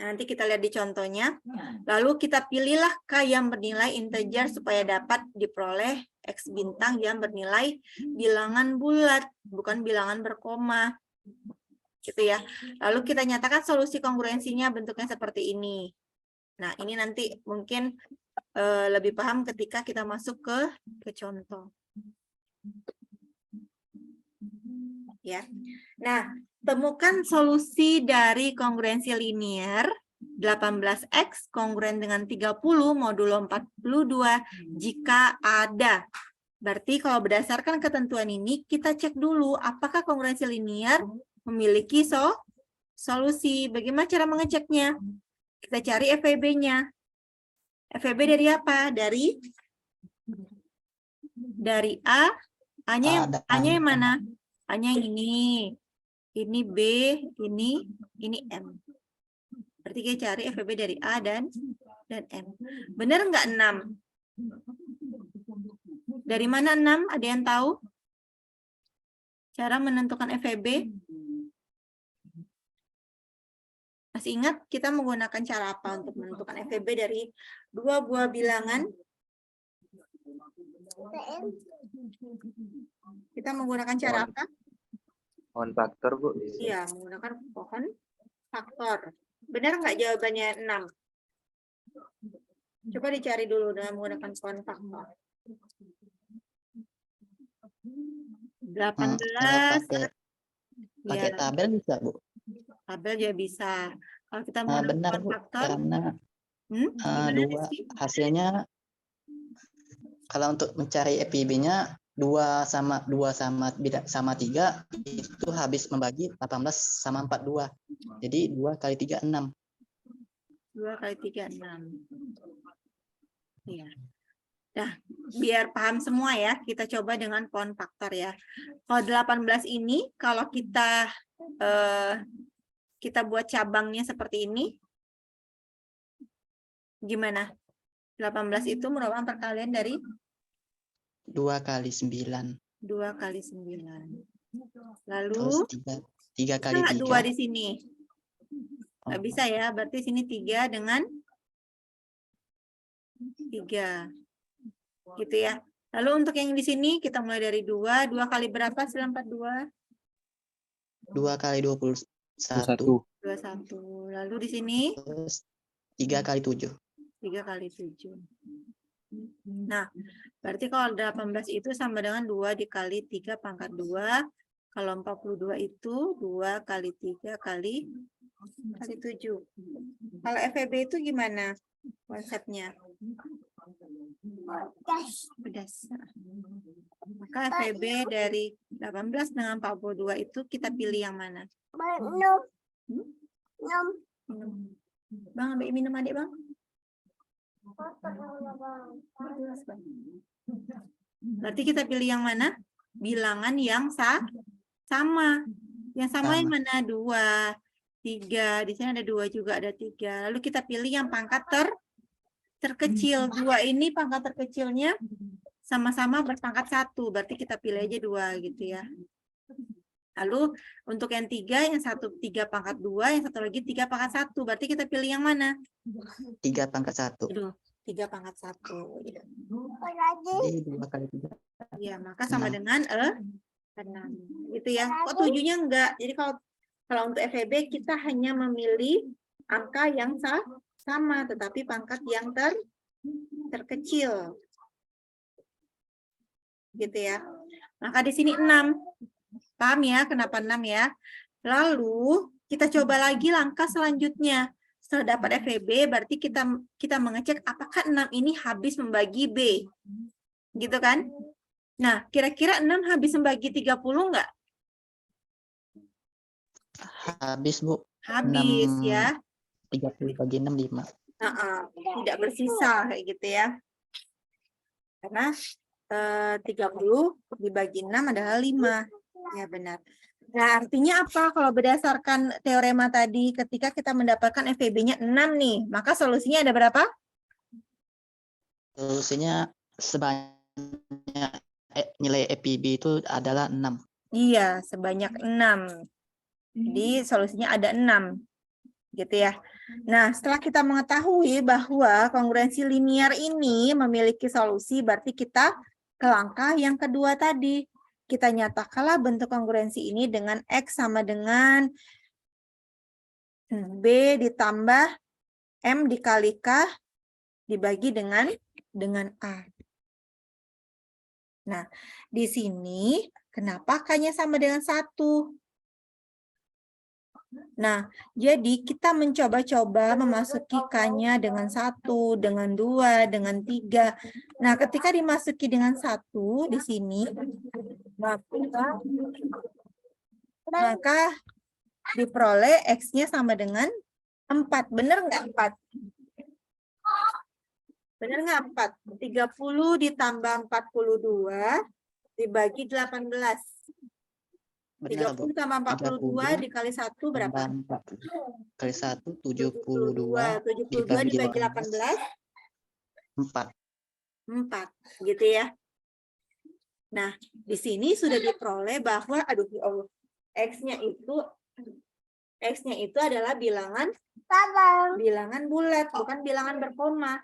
Nanti kita lihat di contohnya. Lalu kita pilihlah K yang bernilai integer supaya dapat diperoleh X bintang yang bernilai bilangan bulat, bukan bilangan berkoma. Gitu ya. Lalu kita nyatakan solusi kongruensinya bentuknya seperti ini. Nah, ini nanti mungkin lebih paham ketika kita masuk ke contoh. Ya. Nah, temukan solusi dari kongruensi linear 18X kongruen dengan 30 modulo 42 jika ada. Berarti kalau berdasarkan ketentuan ini, kita cek dulu apakah kongruensi linear memiliki solusi. Bagaimana cara mengeceknya? Kita cari FVB-nya. FVB dari apa? Dari A. A-nya yang mana? A-nya yang ini. Ini B, ini M. Berarti kita cari FVB dari A dan M. Benar nggak 6? Dari mana 6? Ada yang tahu? Cara menentukan FVB? Masih ingat kita menggunakan cara apa untuk menentukan FEB dari dua buah bilangan? Kita menggunakan cara apa?
Pohon faktor, Bu.
Iya, menggunakan pohon faktor. Benar nggak jawabannya 6? Coba dicari dulu dengan menggunakan pohon faktor. 18.
Pakai
Ya,
tabel bisa, Bu.
tabel juga bisa. Kalau kita
Ah,
menggunakan
benar,
pohon
Bu.
faktor,
Karena
gimana
dua
Rizky?
hasilnya kalau untuk mencari FIB-nya 2 sama 3 itu habis membagi 18 sama 42. Jadi 2 kali 3 6.
2 kali 3, 6. Iya. Nah, biar paham semua ya, kita coba dengan pohon faktor ya. Kalau 18 ini, kalau kita buat cabangnya seperti ini, gimana? 18 itu merupakan perkalian dari
2 kali 9.
2 kali 9. Lalu,
Terus 3 kali 3.
2 di sini. Nggak bisa ya, berarti sini 3 dengan 3. Gitu ya. Lalu untuk yang di sini, kita mulai dari 2. 2 kali berapa? 942.
2 kali 21.
21. Lalu di sini?
Terus 3 kali 7.
3 kali 7. Nah, berarti kalau 18 itu sama dengan 2 dikali 3 pangkat 2. Kalau 42 itu 2 kali 3 kali 7. Kalau FEB itu gimana konsepnya? Pedas. Maka FEB dari 18 dengan 42 itu kita pilih yang mana? Bang, ambil minum adik, Bang. Berarti kita pilih yang mana? Bilangan yang sama. Yang sama yang mana? 2, 3. Di sini ada 2 juga, ada 3. Lalu kita pilih yang pangkat terkecil. 2 ini pangkat terkecilnya sama-sama berpangkat 1. Berarti kita pilih aja 2 gitu ya. Lalu untuk yang 3, yang 3 pangkat 2, yang satu lagi 3 pangkat 1. Berarti kita pilih yang mana?
3 pangkat 1.
Aduh, 3 pangkat 1. Ya.
Jadi 2 kali 3.
Ya, maka sama dengan 6. Gitu ya. Kok 7-nya enggak? Jadi kalau untuk FEB kita hanya memilih angka yang sama, tetapi pangkat yang terkecil. Gitu ya. Maka di sini 6. Paham ya kenapa 6 ya? Lalu kita coba lagi langkah selanjutnya. Setelah dapat FEB, berarti kita mengecek apakah 6 ini habis membagi B. Gitu kan? Nah, kira-kira 6 habis membagi 30 enggak?
Habis, Bu.
Habis
6,
ya.
30 bagi 6, 5.
Tidak bersisa kayak gitu ya. Karena 30 dibagi 6 adalah 5. Ya benar. Nah, artinya apa? Kalau berdasarkan teorema tadi, ketika kita mendapatkan FEB-nya 6 nih, maka solusinya ada berapa?
Solusinya sebanyak nilai FIB itu adalah 6.
Iya, sebanyak 6. Jadi solusinya ada 6. Gitu ya. Nah, setelah kita mengetahui bahwa kongruensi linier ini memiliki solusi, berarti kita ke langkah yang kedua tadi. Kita nyatakanlah bentuk kongruensi ini dengan X sama dengan B ditambah M dikali K dibagi dengan A. Nah, di sini kenapa K-nya sama dengan 1? Nah, jadi kita mencoba-coba memasuki K-nya dengan 1, dengan 2, dengan 3. Nah, ketika dimasuki dengan 1 di sini, maka diperoleh X-nya sama dengan 4. Benar nggak 4? Benar nggak 4? 30 ditambah 42 dibagi 18.
Benar,
30
Bu.
tambah 42 dikali 1 berapa?
40 kali 1, 72.
72 dibagi 18.
4.
4, gitu ya. Nah, di sini sudah diperoleh bahwa, aduh ya Allah, X-nya itu adalah bilangan Bilangan bulat, bukan bilangan berkoma.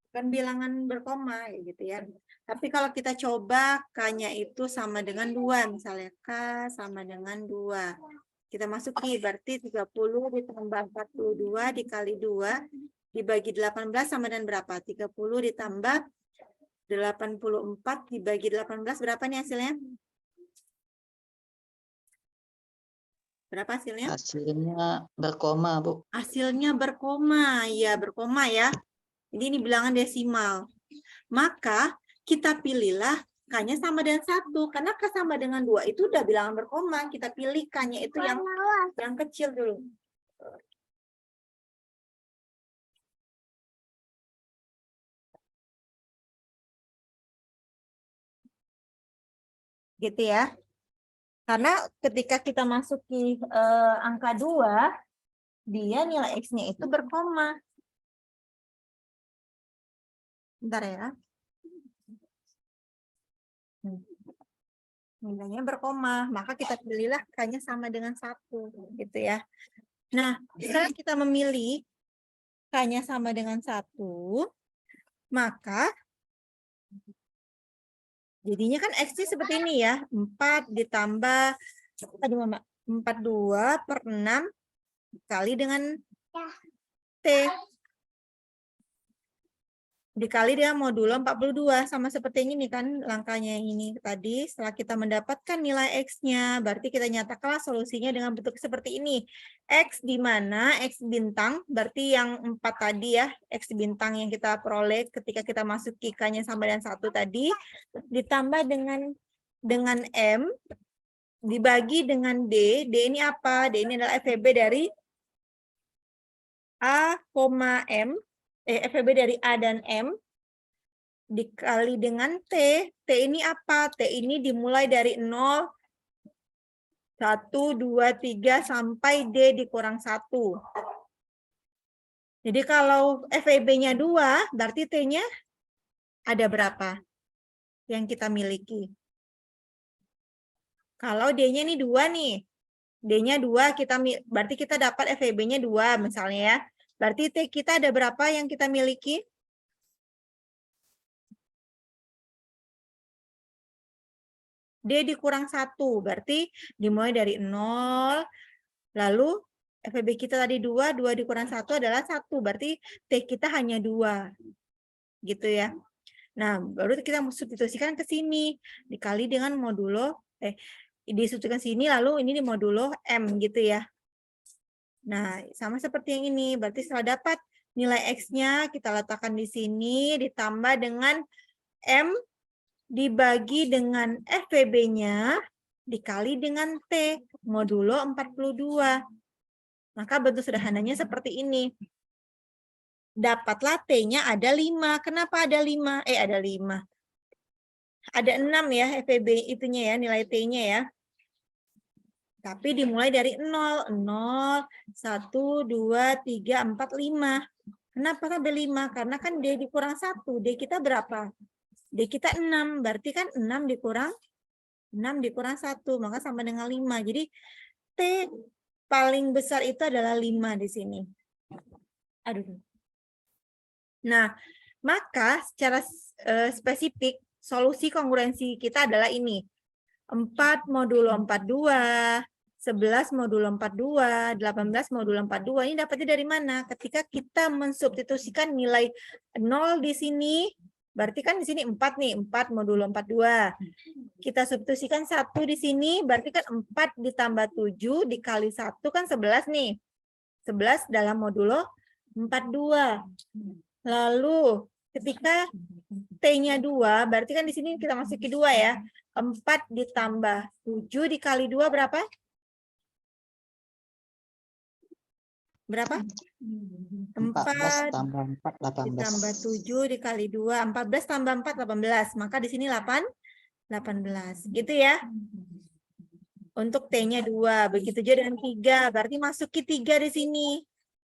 Bukan bilangan berkoma, gitu ya. Tapi kalau kita coba K-nya itu sama dengan 2, misalnya K sama dengan 2. Kita masuki, berarti 30 ditambah 42 dikali 2, dibagi 18 sama dengan berapa? 30 ditambah 84 dibagi 18, berapa nih hasilnya? Berapa hasilnya?
Hasilnya berkoma, Bu.
Hasilnya berkoma, ya berkoma ya. Jadi ini bilangan desimal. Maka kita pilihlah K-nya sama dengan 1. Karena K sama dengan 2 itu udah bilangan berkoma. Kita pilih K-nya itu yang kecil dulu. Gitu ya. Karena ketika kita masuki angka 2, dia nilai X-nya itu berkoma. Bentar ya. Nilainya berkoma, maka kita pilihlah K-nya sama dengan 1, gitu ya. Nah, setelah kita memilih K-nya sama dengan 1, maka jadinya kan X-nya seperti ini ya, 4 ditambah, 42 per 6 dikali dengan T. Dikali dengan modulo 42, sama seperti yang ini kan langkahnya yang ini tadi. Setelah kita mendapatkan nilai X-nya, berarti kita nyatakanlah solusinya dengan bentuk seperti ini. X di mana? X bintang, berarti yang 4 tadi ya, X bintang yang kita peroleh ketika kita masuk K-nya sama dengan 1 tadi, ditambah dengan M, dibagi dengan D. D ini apa? D ini adalah FEB dari A, M, FEB dari A dan M, dikali dengan T. T ini apa? T ini dimulai dari 0, 1, 2, 3, sampai D dikurang 1. Jadi kalau FEB-nya 2, berarti T-nya ada berapa yang kita miliki? Kalau D-nya ini 2 nih. D-nya 2, berarti kita dapat FEB-nya 2 misalnya ya. Berarti T kita ada berapa yang kita miliki? D dikurang 1, berarti dimulai dari 0, lalu FEB kita tadi 2, 2 dikurang 1 adalah 1, berarti T kita hanya 2. Gitu ya. Nah, baru kita substitusikan ke sini, dikali dengan modulo, disubstitusikan sini, lalu ini di modulo M gitu ya. Nah, sama seperti yang ini. Berarti setelah dapat nilai X-nya, kita letakkan di sini, ditambah dengan M, dibagi dengan FEB-nya, dikali dengan T, modulo 42. Maka bentuk sederhananya seperti ini. Dapatlah T-nya ada 5. Kenapa ada 5? Ada 5. Ada 6 ya, FEB itunya ya, nilai T-nya ya. Tapi dimulai dari 0, 0, 1, 2, 3, 4, 5. Kenapa sampai 5? Karena kan D dikurang 1. D kita berapa? D kita 6. Berarti kan 6 dikurang 1. Maka sama dengan 5. Jadi T paling besar itu adalah 5 di sini. Aduh. Nah, maka secara spesifik, solusi kongruensi kita adalah ini. 4 modulo 42, 11 modulo 42, 18 modulo 42. Ini dapatnya dari mana? Ketika kita mensubstitusikan nilai 0 di sini, berarti kan di sini 4 nih, 4 modulo 42. Kita substitusikan 1 di sini, berarti kan 4 ditambah 7 dikali 1 kan 11 nih. 11 dalam modulo 42. Lalu ketika T-nya 2, berarti kan di sini kita masuki 2 ya. 4 ditambah 7 dikali 2 berapa? Berapa?
14 tambah 4, 18.
Ditambah 7 dikali 2. 14 tambah 4, 18. Maka di sini 18. Gitu ya. Untuk T-nya 2. Begitu juga dengan 3. Berarti masuki 3 di sini.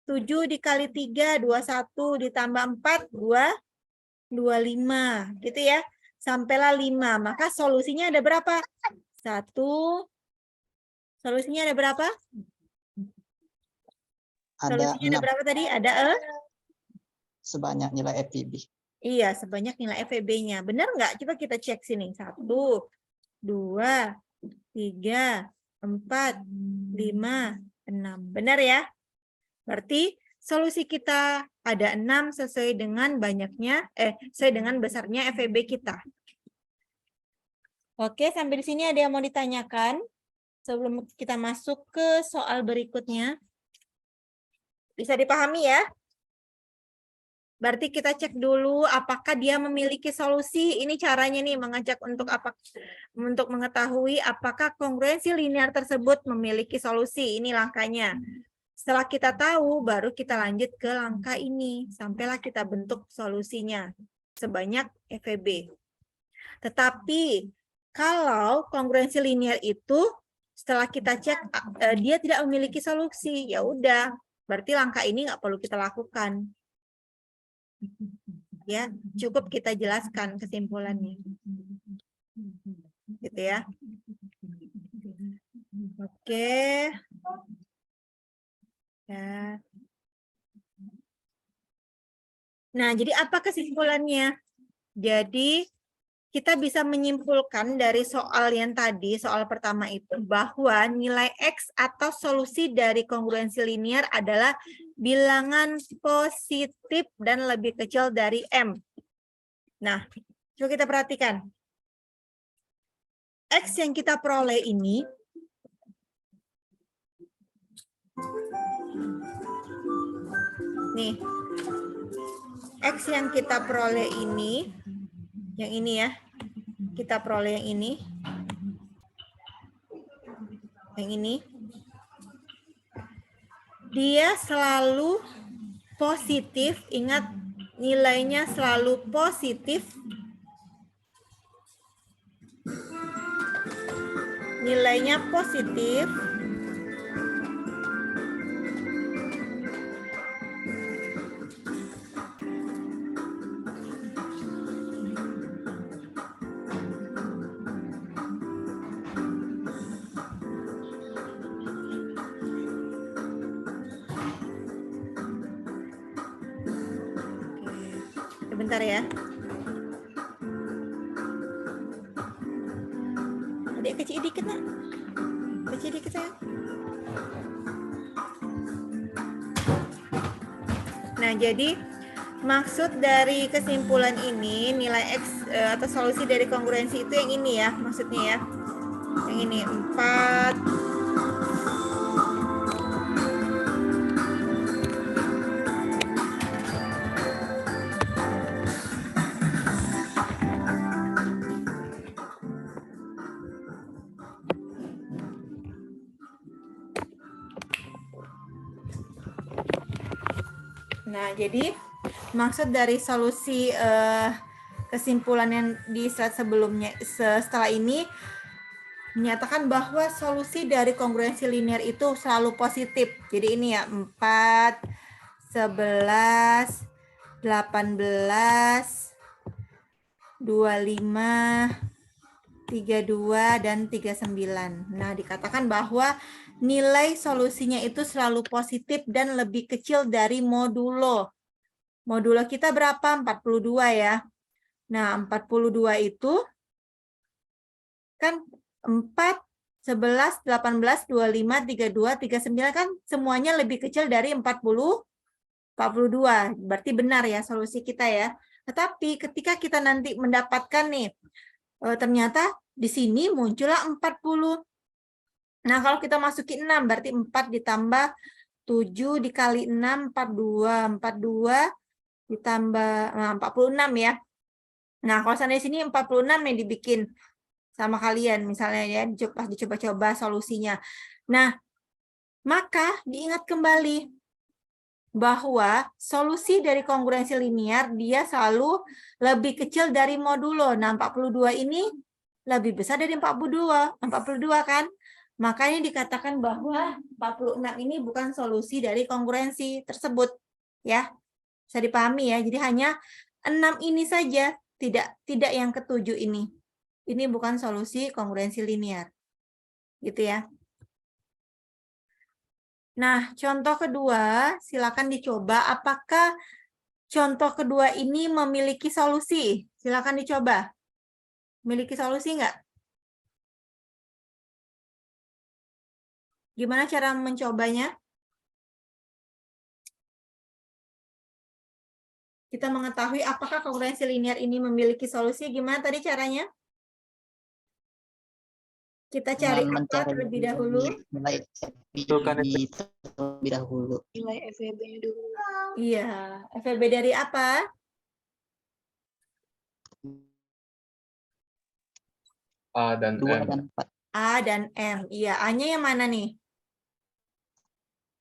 7 dikali 3, 21. Ditambah 4, 25. Gitu ya. Sampailah 5. Maka solusinya ada berapa? 1. Solusinya ada berapa?
Ada
Solusinya ada
6
berapa tadi? Ada
sebanyak nilai FEB.
Iya, sebanyak nilai FEB-nya. Benar nggak? Coba kita cek sini. 1, 2, 3, 4, 5, 6. Benar ya? Berarti solusi kita ada 6 sesuai dengan sesuai dengan besarnya FEB kita. Oke, sampai di sini ada yang mau ditanyakan? Sebelum kita masuk ke soal berikutnya. Bisa dipahami ya? Berarti kita cek dulu apakah dia memiliki solusi. Ini caranya nih mengajak untuk mengetahui apakah kongruensi linear tersebut memiliki solusi. Ini langkahnya. Setelah kita tahu, baru kita lanjut ke langkah ini. Sampailah kita bentuk solusinya sebanyak FEB. Tetapi kalau kongruensi linear itu setelah kita cek dia tidak memiliki solusi, ya udah, berarti langkah ini nggak perlu kita lakukan. Ya, cukup kita jelaskan kesimpulannya. Gitu ya. Oke. Ya. Nah, jadi apa kesimpulannya? Jadi kita bisa menyimpulkan dari soal yang tadi, soal pertama itu, bahwa nilai X atau solusi dari kongruensi linear adalah bilangan positif dan lebih kecil dari M. Nah, coba kita perhatikan. X yang kita peroleh ini, nih, X yang kita peroleh ini, yang ini ya, kita peroleh yang ini, dia selalu positif, ingat nilainya selalu positif, nilainya positif, bentar ya. Adik kecil dikit nak. Kecil dikit ya. Nah, jadi maksud dari kesimpulan ini, nilai X atau solusi dari kongruensi itu yang ini ya, maksudnya ya. Yang ini 4. Nah, jadi maksud dari solusi kesimpulan yang di slide sebelumnya, setelah ini menyatakan bahwa solusi dari kongruensi linear itu selalu positif. Jadi ini ya, 4, 11, 18, 25, 32, dan 39. Nah, dikatakan bahwa nilai solusinya itu selalu positif dan lebih kecil dari modulo. Modulo kita berapa? 42 ya. Nah, 42 itu kan 4, 11, 18, 25, 32, 39 kan semuanya lebih kecil dari 42. Berarti benar ya solusi kita ya. Tetapi ketika kita nanti mendapatkan nih, ternyata di sini muncullah 40. Nah, kalau kita masukin 6, berarti 4 ditambah 7 dikali 6, 42. 42 ditambah 46 ya. Nah, kalau seandainya sini 46 yang dibikin sama kalian, misalnya ya, pas dicoba-coba solusinya. Nah, maka diingat kembali bahwa solusi dari kongruensi linear, dia selalu lebih kecil dari modulo. Nah, 42 ini lebih besar dari 42 kan? Makanya dikatakan bahwa 46 ini bukan solusi dari kongruensi tersebut. Ya, bisa dipahami ya. Jadi hanya 6 ini saja, tidak yang ke-7 ini. Ini bukan solusi kongruensi linear. Gitu ya. Nah, contoh kedua, silakan dicoba. Apakah contoh kedua ini memiliki solusi? Silakan dicoba. Memiliki solusi nggak? Gimana cara mencobanya? Kita mengetahui apakah kongruensi linear ini memiliki solusi. Gimana tadi caranya? Kita cari
Dengan
apa
mencari
terlebih dahulu?
nilai
Tentukan
FEB terlebih dahulu.
Nilai FEB-nya dulu.
Iya, FEB dari apa?
A dan
2
M.
dan 4.
A dan M. Iya, A-nya yang mana nih?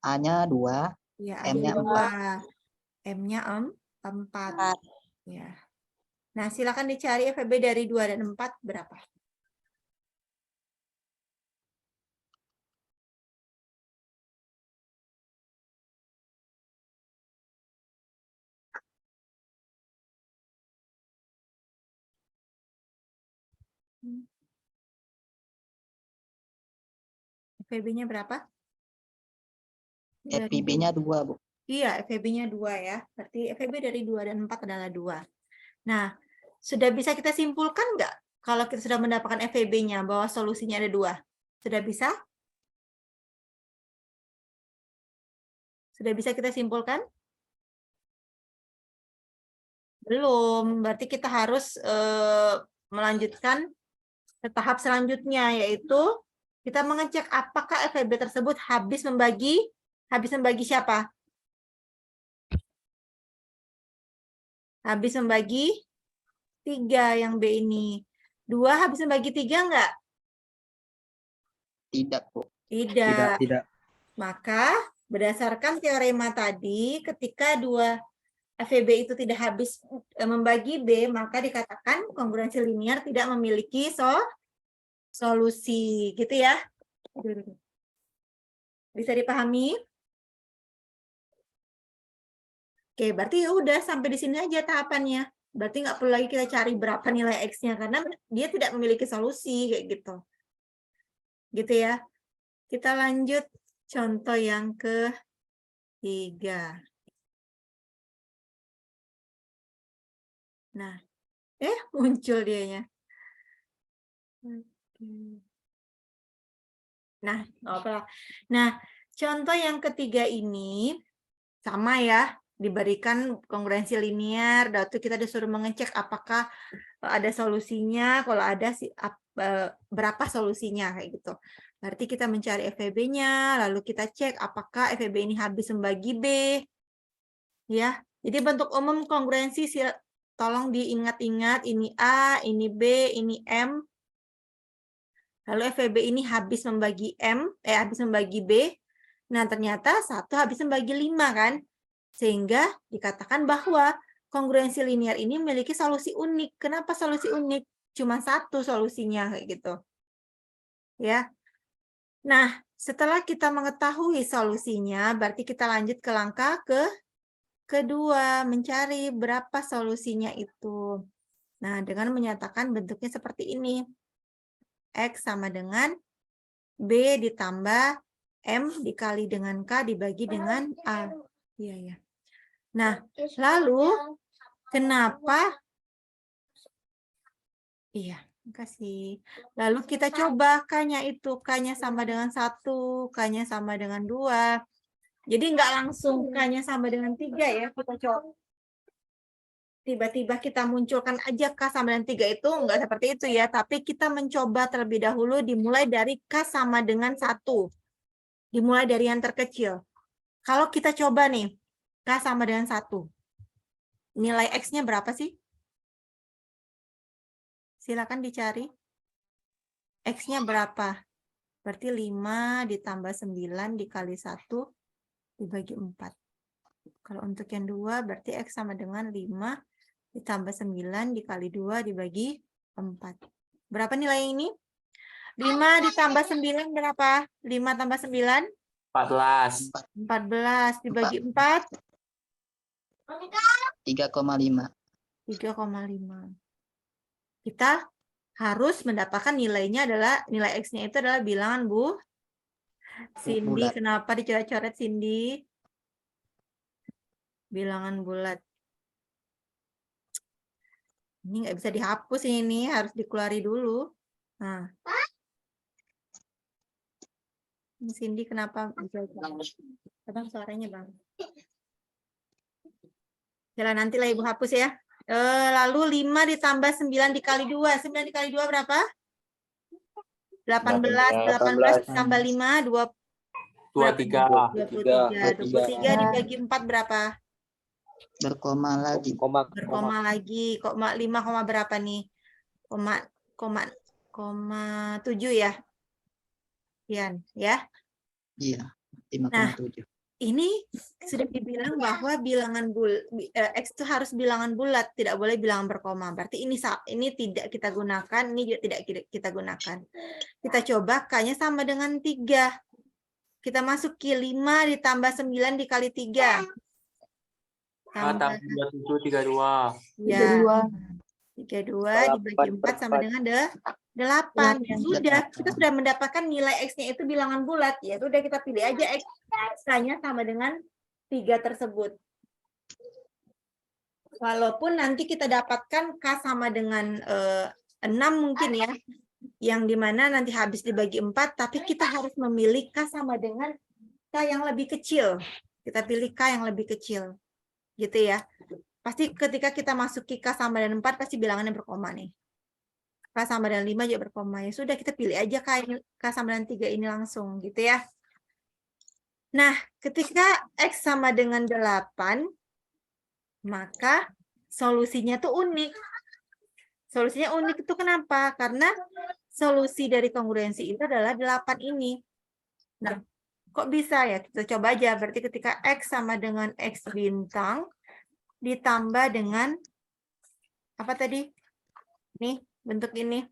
A-nya 2,
Iya,
M-nya
A-nya 2. M-nya 4. Ya. Nah, silakan dicari FEB dari 2 dan 4 berapa? FEB-nya berapa?
FEB-nya 2, Bu.
Iya, FEB-nya 2 ya. Berarti FEB dari 2 dan 4 adalah 2. Nah, sudah bisa kita simpulkan nggak kalau kita sudah mendapatkan FEB-nya bahwa solusinya ada 2? Sudah bisa? Sudah bisa kita simpulkan? Belum. Berarti kita harus melanjutkan ke tahap selanjutnya, yaitu kita mengecek apakah FEB tersebut habis membagi siapa? Habis membagi 3 yang B ini. 2 habis membagi 3 enggak?
Tidak, Bu.
Tidak.
Tidak.
Maka berdasarkan teorema tadi, ketika 2 FEB itu tidak habis membagi B, maka dikatakan kongruensi linear tidak memiliki solusi. Gitu ya. Bisa dipahami? Oke, berarti ya udah sampai di sini aja tahapannya. Berarti nggak perlu lagi kita cari berapa nilai X-nya, karena dia tidak memiliki solusi, kayak gitu. Gitu ya. Kita lanjut contoh yang ketiga. Nah, muncul dianya. Nah, nggak apa-apa. Nah, contoh yang ketiga ini sama ya, diberikan kongruensi linear, lalu kita disuruh mengecek apakah ada solusinya, kalau ada berapa solusinya kayak gitu. Berarti kita mencari FEB-nya, lalu kita cek apakah FEB ini habis membagi B. Ya, jadi bentuk umum kongruensi tolong diingat-ingat, ini A, ini B, ini M. Lalu FEB ini habis membagi habis membagi B. Nah, ternyata 1 habis membagi 5 kan? Sehingga dikatakan bahwa kongruensi linear ini memiliki solusi unik. Kenapa solusi unik? Cuma 1 solusinya kayak gitu. Ya. Nah, setelah kita mengetahui solusinya, berarti kita lanjut ke langkah kedua, mencari berapa solusinya itu. Nah, dengan menyatakan bentuknya seperti ini. X sama dengan B ditambah M dikali dengan K dibagi dengan A. Iya, ya. Nah, lalu kenapa? Iya, makasih. Lalu kita coba K-nya itu. K-nya sama dengan 1, K-nya sama dengan 2. Jadi nggak langsung K-nya sama dengan 3 ya. Kita coba. Tiba-tiba kita munculkan aja K sama dengan 3 itu nggak seperti itu ya. Tapi kita mencoba terlebih dahulu dimulai dari K sama dengan 1. Dimulai dari yang terkecil. Kalau kita coba nih, K sama dengan 1. Nilai X-nya berapa sih? Silakan dicari. X-nya berapa? Berarti 5 ditambah 9 dikali 1 dibagi 4. Kalau untuk yang 2 berarti X sama dengan 5 ditambah 9 dikali 2 dibagi 4. Berapa nilai ini? 5 ditambah 9 berapa? 5 tambah 9?
14.
14 dibagi 4?
3,5.
3,5. Kita harus mendapatkan nilainya adalah, nilai X-nya itu adalah bilangan Cindy,
bulat.
kenapa dicoret-coret Cindy? Bilangan bulat. Ini nggak bisa dihapus ini, harus dikeluari dulu. Nah. Cindy, kenapa dicoret-coret? Abang suaranya, Bang. Jalan nanti lah Ibu hapus ya. Lalu 5 ditambah 9 dikali 2. 9 dikali 2 berapa? 18. 18 ditambah 5,
23.
23 dibagi 4 berapa?
Berkoma lagi.
Berkoma lagi. Kok 5 koma berapa nih? Koma 7 ya? Sekian ya.
Iya, 5,7.
Ini sudah dibilang bahwa bilangan X itu harus bilangan bulat, tidak boleh bilangan berkoma. Berarti ini tidak kita gunakan, ini juga tidak kita gunakan. Kita coba K-nya sama dengan 3. Kita masuki 5 ditambah 9 dikali 3.
Tambah 27, 32.
Ya. 32 dibagi 4 sama dengan 8. Ya sudah, kita sudah mendapatkan nilai X-nya itu bilangan bulat. Ya sudah, kita pilih aja X-nya sama dengan 3 tersebut. Walaupun nanti kita dapatkan K sama dengan 6 mungkin ya. Yang dimana nanti habis dibagi 4, tapi kita harus memilih K sama dengan K yang lebih kecil. Kita pilih K yang lebih kecil. Gitu ya. Pasti ketika kita masuki K sama dengan 4, pasti bilangannya berkoma nih. K sama dengan 5 juga berkoma. Ya sudah, kita pilih aja K sama dengan 3 ini langsung. Gitu ya. Nah, ketika X sama dengan 8, maka solusinya tuh unik. Solusinya unik itu kenapa? Karena solusi dari kongruensi itu adalah 8 ini. Nah, kok bisa ya? Kita coba aja. Berarti ketika X sama dengan X bintang, ditambah dengan apa tadi? Nih, bentuk ini.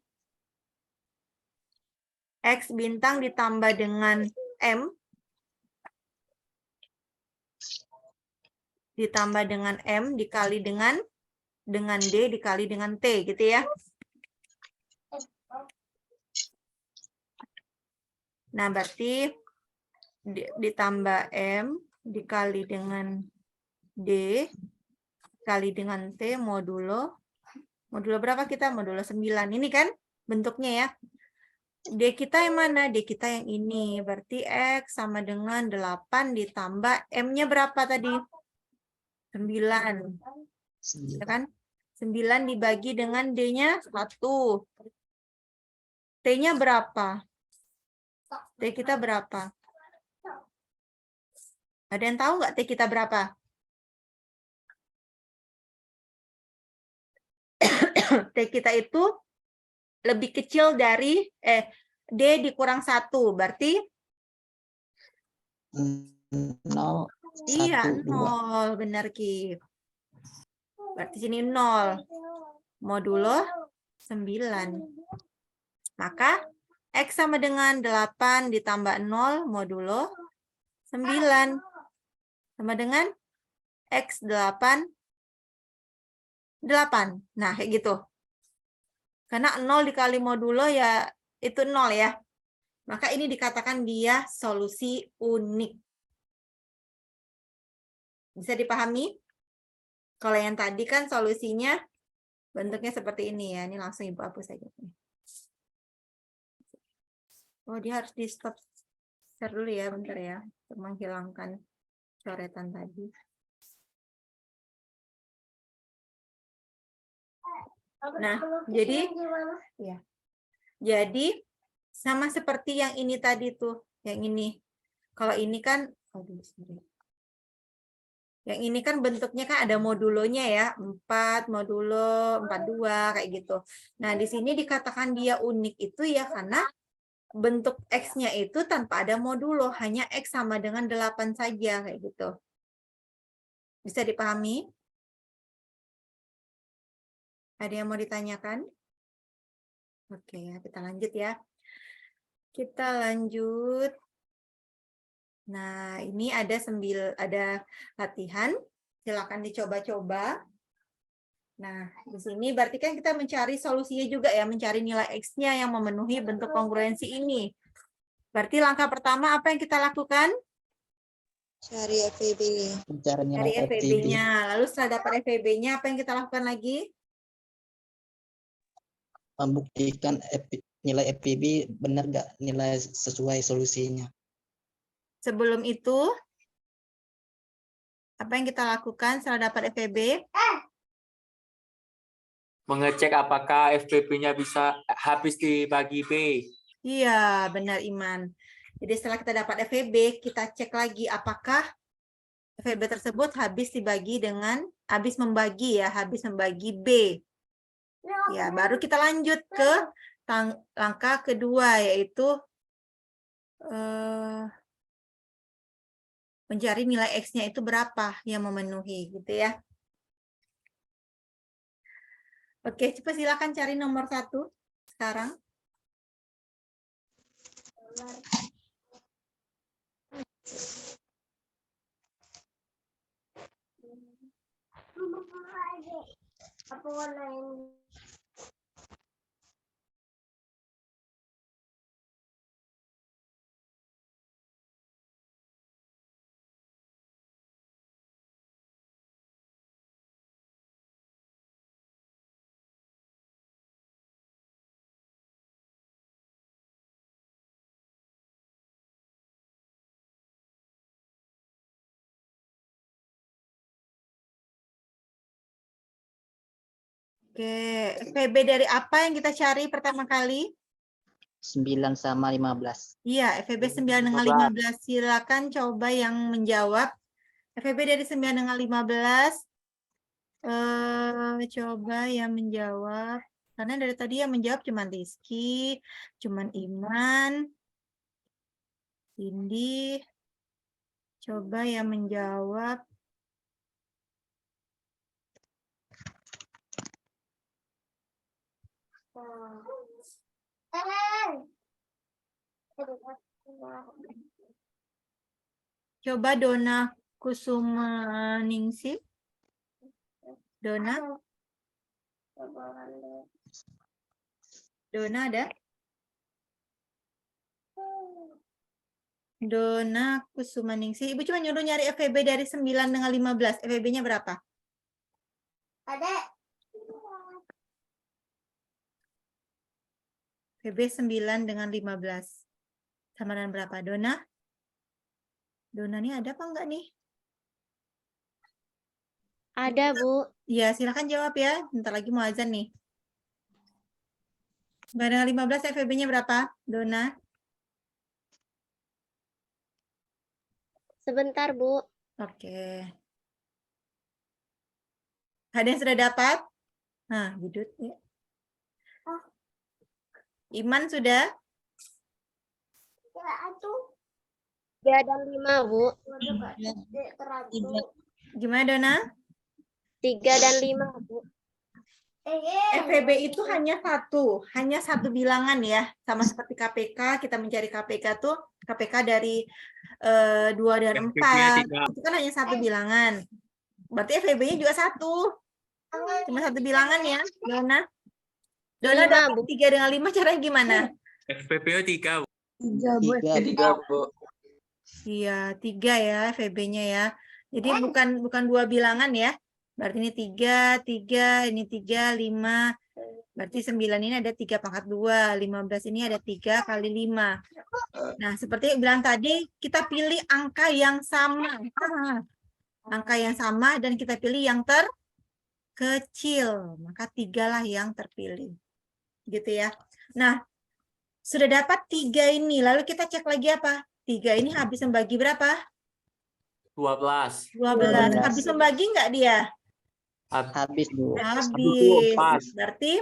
X bintang ditambah dengan M. Ditambah dengan M dikali dengan D dikali dengan T gitu ya. Nah, berarti ditambah M dikali dengan D kali dengan T modulo berapa kita? Modulo 9. Ini kan bentuknya ya. D kita yang mana? D kita yang ini. Berarti X sama dengan 8 ditambah M-nya berapa tadi? 9. Ya kan? 9 dibagi dengan D-nya 1. T-nya berapa? T kita berapa? Ada yang tahu nggak T kita berapa? T kita itu lebih kecil dari D dikurang 1, berarti
0,
iya
1, 2.
0, benar Ki. Berarti sini 0 modulo 9. Maka X sama dengan 8 ditambah 0 modulo 9 sama dengan X 8. Nah, kayak gitu. Karena 0 dikali modulo ya itu 0 ya. Maka ini dikatakan dia solusi unik. Bisa dipahami? Kalau yang tadi kan solusinya bentuknya seperti ini ya. Ini langsung Ibu hapus saja. Oh, dia harus di stop share dulu ya, bentar ya. Untuk menghilangkan coretan tadi. Nah, jadi sama seperti yang ini tadi tuh, yang ini. Kalau ini kan, yang ini kan bentuknya kan ada modulonya ya, 4 modulo 42 kayak gitu. Nah, di sini dikatakan dia unik itu ya karena bentuk X-nya itu tanpa ada modulo, hanya X sama dengan 8 saja kayak gitu. Bisa dipahami? Ada yang mau ditanyakan? Oke, ya, kita lanjut ya. Kita lanjut. Nah, ini ada latihan. Silakan dicoba-coba. Nah, di sini berarti kan kita mencari solusinya juga ya, mencari nilai X-nya yang memenuhi bentuk kongruensi ini. Berarti langkah pertama apa yang kita lakukan?
Cari FEB.
Mencari
Cari
nilai FEB.
FEB-nya. Lalu setelah dapat FEB-nya, apa yang kita lakukan lagi?
Membuktikan nilai FEB benar nggak nilai sesuai solusinya.
Sebelum itu, apa yang kita lakukan setelah dapat FEB?
Mengecek apakah FPP-nya bisa habis dibagi B.
Iya, benar Iman. Jadi setelah kita dapat FEB, kita cek lagi apakah FEB tersebut habis membagi B. Ya, baru kita lanjut ke langkah kedua, yaitu mencari nilai X-nya itu berapa yang memenuhi, gitu ya. Oke, coba silakan cari nomor 1 sekarang.
Apa warna ini?
Oke, FEB dari apa yang kita cari pertama kali?
9 sama 15.
Iya, FEB 9 dengan 15. Silakan coba yang menjawab. FEB dari 9 dengan 15. Coba yang menjawab. Karena dari tadi yang menjawab cuma Rizky, cuma Iman, Cindy. Coba yang menjawab. Coba Dona Kusumaningsih. Dona? Dona ada? Dona Kusumaningsih. Ibu cuma nyuruh nyari FEB dari 9 dengan 15. FEB-nya berapa?
Ada.
FEB 9 dengan 15. Sama dengan berapa? Dona? Dona nih ada apa enggak nih?
Ada, Bu.
Ya, silakan jawab ya. Bentar lagi mau azan nih. 9 dengan 15 FEB-nya berapa? Dona?
Sebentar, Bu.
Oke. Ada yang sudah dapat? Nah, Budut ya. Iman sudah?
3 dan 5, Bu.
Gimana, Dona?
3 dan 5, Bu.
FEB itu hanya satu bilangan ya. Sama seperti KPK, kita mencari KPK tuh, KPK dari 2 dan 4. Itu kan hanya satu bilangan. Berarti FEB-nya juga satu. Cuma satu bilangan ya, Dona. Dona
5,
dapat
Bu.
3 dengan 5 caranya gimana?
FPP-nya 3.
3.
Bu.
Iya, 3 ya FEB-nya ya. Jadi bukan 2 bilangan ya. Berarti ini 3, ini 3, 5. Berarti 9 ini ada 3 pangkat 2. 15 ini ada 3 kali 5. Nah, seperti yang bilang tadi, kita pilih angka yang sama. Angka yang sama dan kita pilih yang terkecil. Maka 3 lah yang terpilih. Gitu ya. Nah, sudah dapat 3 ini. Lalu kita cek lagi apa? 3 ini habis membagi berapa?
12.
12. Habis membagi nggak dia?
Habis, Bu.
Habis. Berarti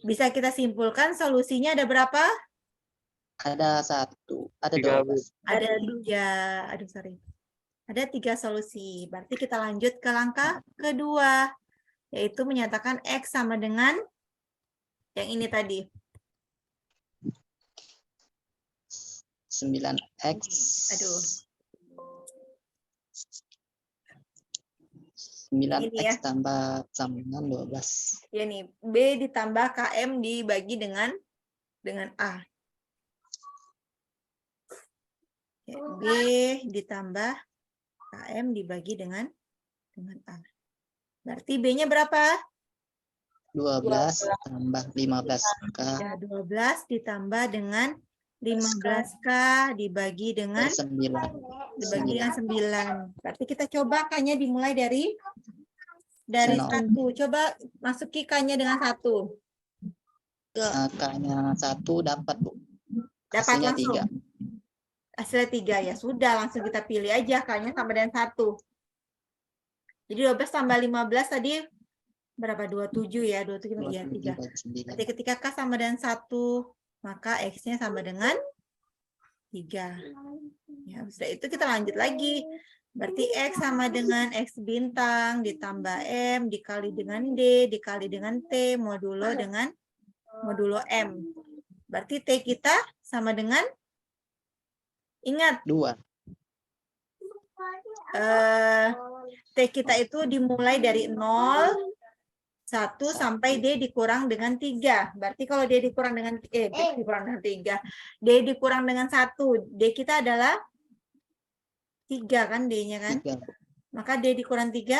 bisa kita simpulkan solusinya ada berapa?
Ada 1. Ada
3, Bu.
12.
Ada 3. Aduh, sorry. Ada 3 solusi. Berarti kita lanjut ke langkah kedua. Yaitu menyatakan X sama dengan yang ini tadi.
9X.
Aduh.
9X
Ini ya.
tambah sama dengan 12.
Ya nih, B ditambah KM dibagi dengan A. B ditambah KM dibagi dengan A. Berarti B-nya berapa?
12 tambah 15K
Ya, 12 ditambah dengan 15K dibagi dengan
9.
dibagi dengan 9. Berarti kita coba K-nya dimulai dari
Nol.
1. Coba masuki K-nya dengan 1.
K-nya 1 dapat, Bu.
Dapat
Hasilnya
langsung.
3.
Hasilnya 3 ya. Sudah, langsung kita pilih aja K-nya sama dengan 1. Jadi 12 tambah 15 tadi berapa? 27 ya. 27 ya 3. Berarti ketika K sama dengan 1, maka X-nya sama dengan 3. Ya, sudah itu kita lanjut lagi. Berarti X sama dengan X bintang ditambah M dikali dengan D dikali dengan T modulo dengan modulo M. Berarti T kita sama dengan, ingat,
2.
T kita itu dimulai dari 0, 1 sampai D dikurang dengan 3. Berarti kalau D dikurang dengan D dikurang dengan 3, D dikurang dengan 1, D kita adalah 3 kan D-nya kan?
3.
Maka D dikurang 3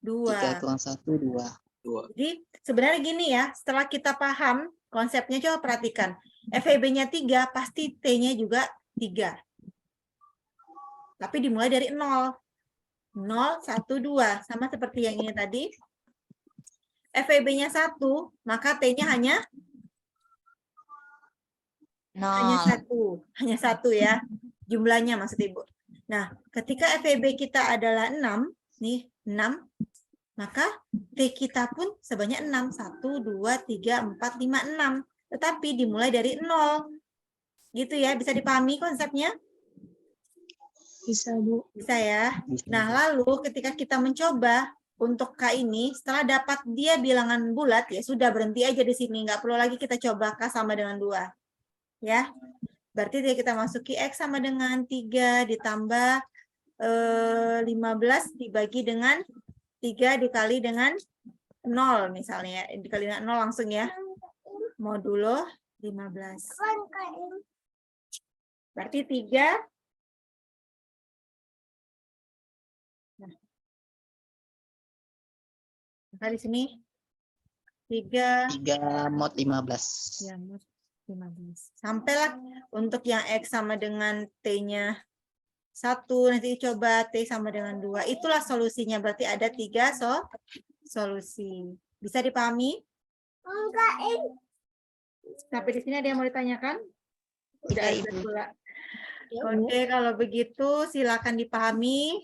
2.
3 kurang 1 2.
Jadi sebenarnya gini ya, setelah kita paham konsepnya, coba perhatikan. FEB-nya 3, pasti T-nya juga 3. Tapi dimulai dari 0. 0, 1, 2. Sama seperti yang ini tadi. FEB-nya 1, maka T-nya hanya 1. Hanya 1 ya. Jumlahnya maksud Ibu. Nah, ketika FEB kita adalah 6, nih 6, maka T kita pun sebanyak 6. 1, 2, 3, 4, 5, 6. Tetapi dimulai dari 0. Gitu ya, bisa dipahami konsepnya?
Bisa, Bu.
Bisa ya. Nah, lalu ketika kita mencoba untuk K ini, setelah dapat dia bilangan bulat, ya sudah berhenti aja di sini. Nggak perlu lagi kita coba K sama dengan 2. Ya. Berarti dia kita masuki X sama dengan 3 ditambah 15 dibagi dengan 3 dikali dengan 0 misalnya. Dikali dengan 0 langsung ya. Modulo 15. Berarti 3. Nah. Maka di sini 3
mod 15.
ya, mod 15. Sampailah untuk yang X sama dengan T-nya 1, nanti coba T sama dengan 2. Itulah solusinya, berarti ada 3 solusi. Bisa dipahami? Sampai di sini ada yang mau ditanyakan? Tidak ada pula. Oke, kalau begitu silakan dipahami.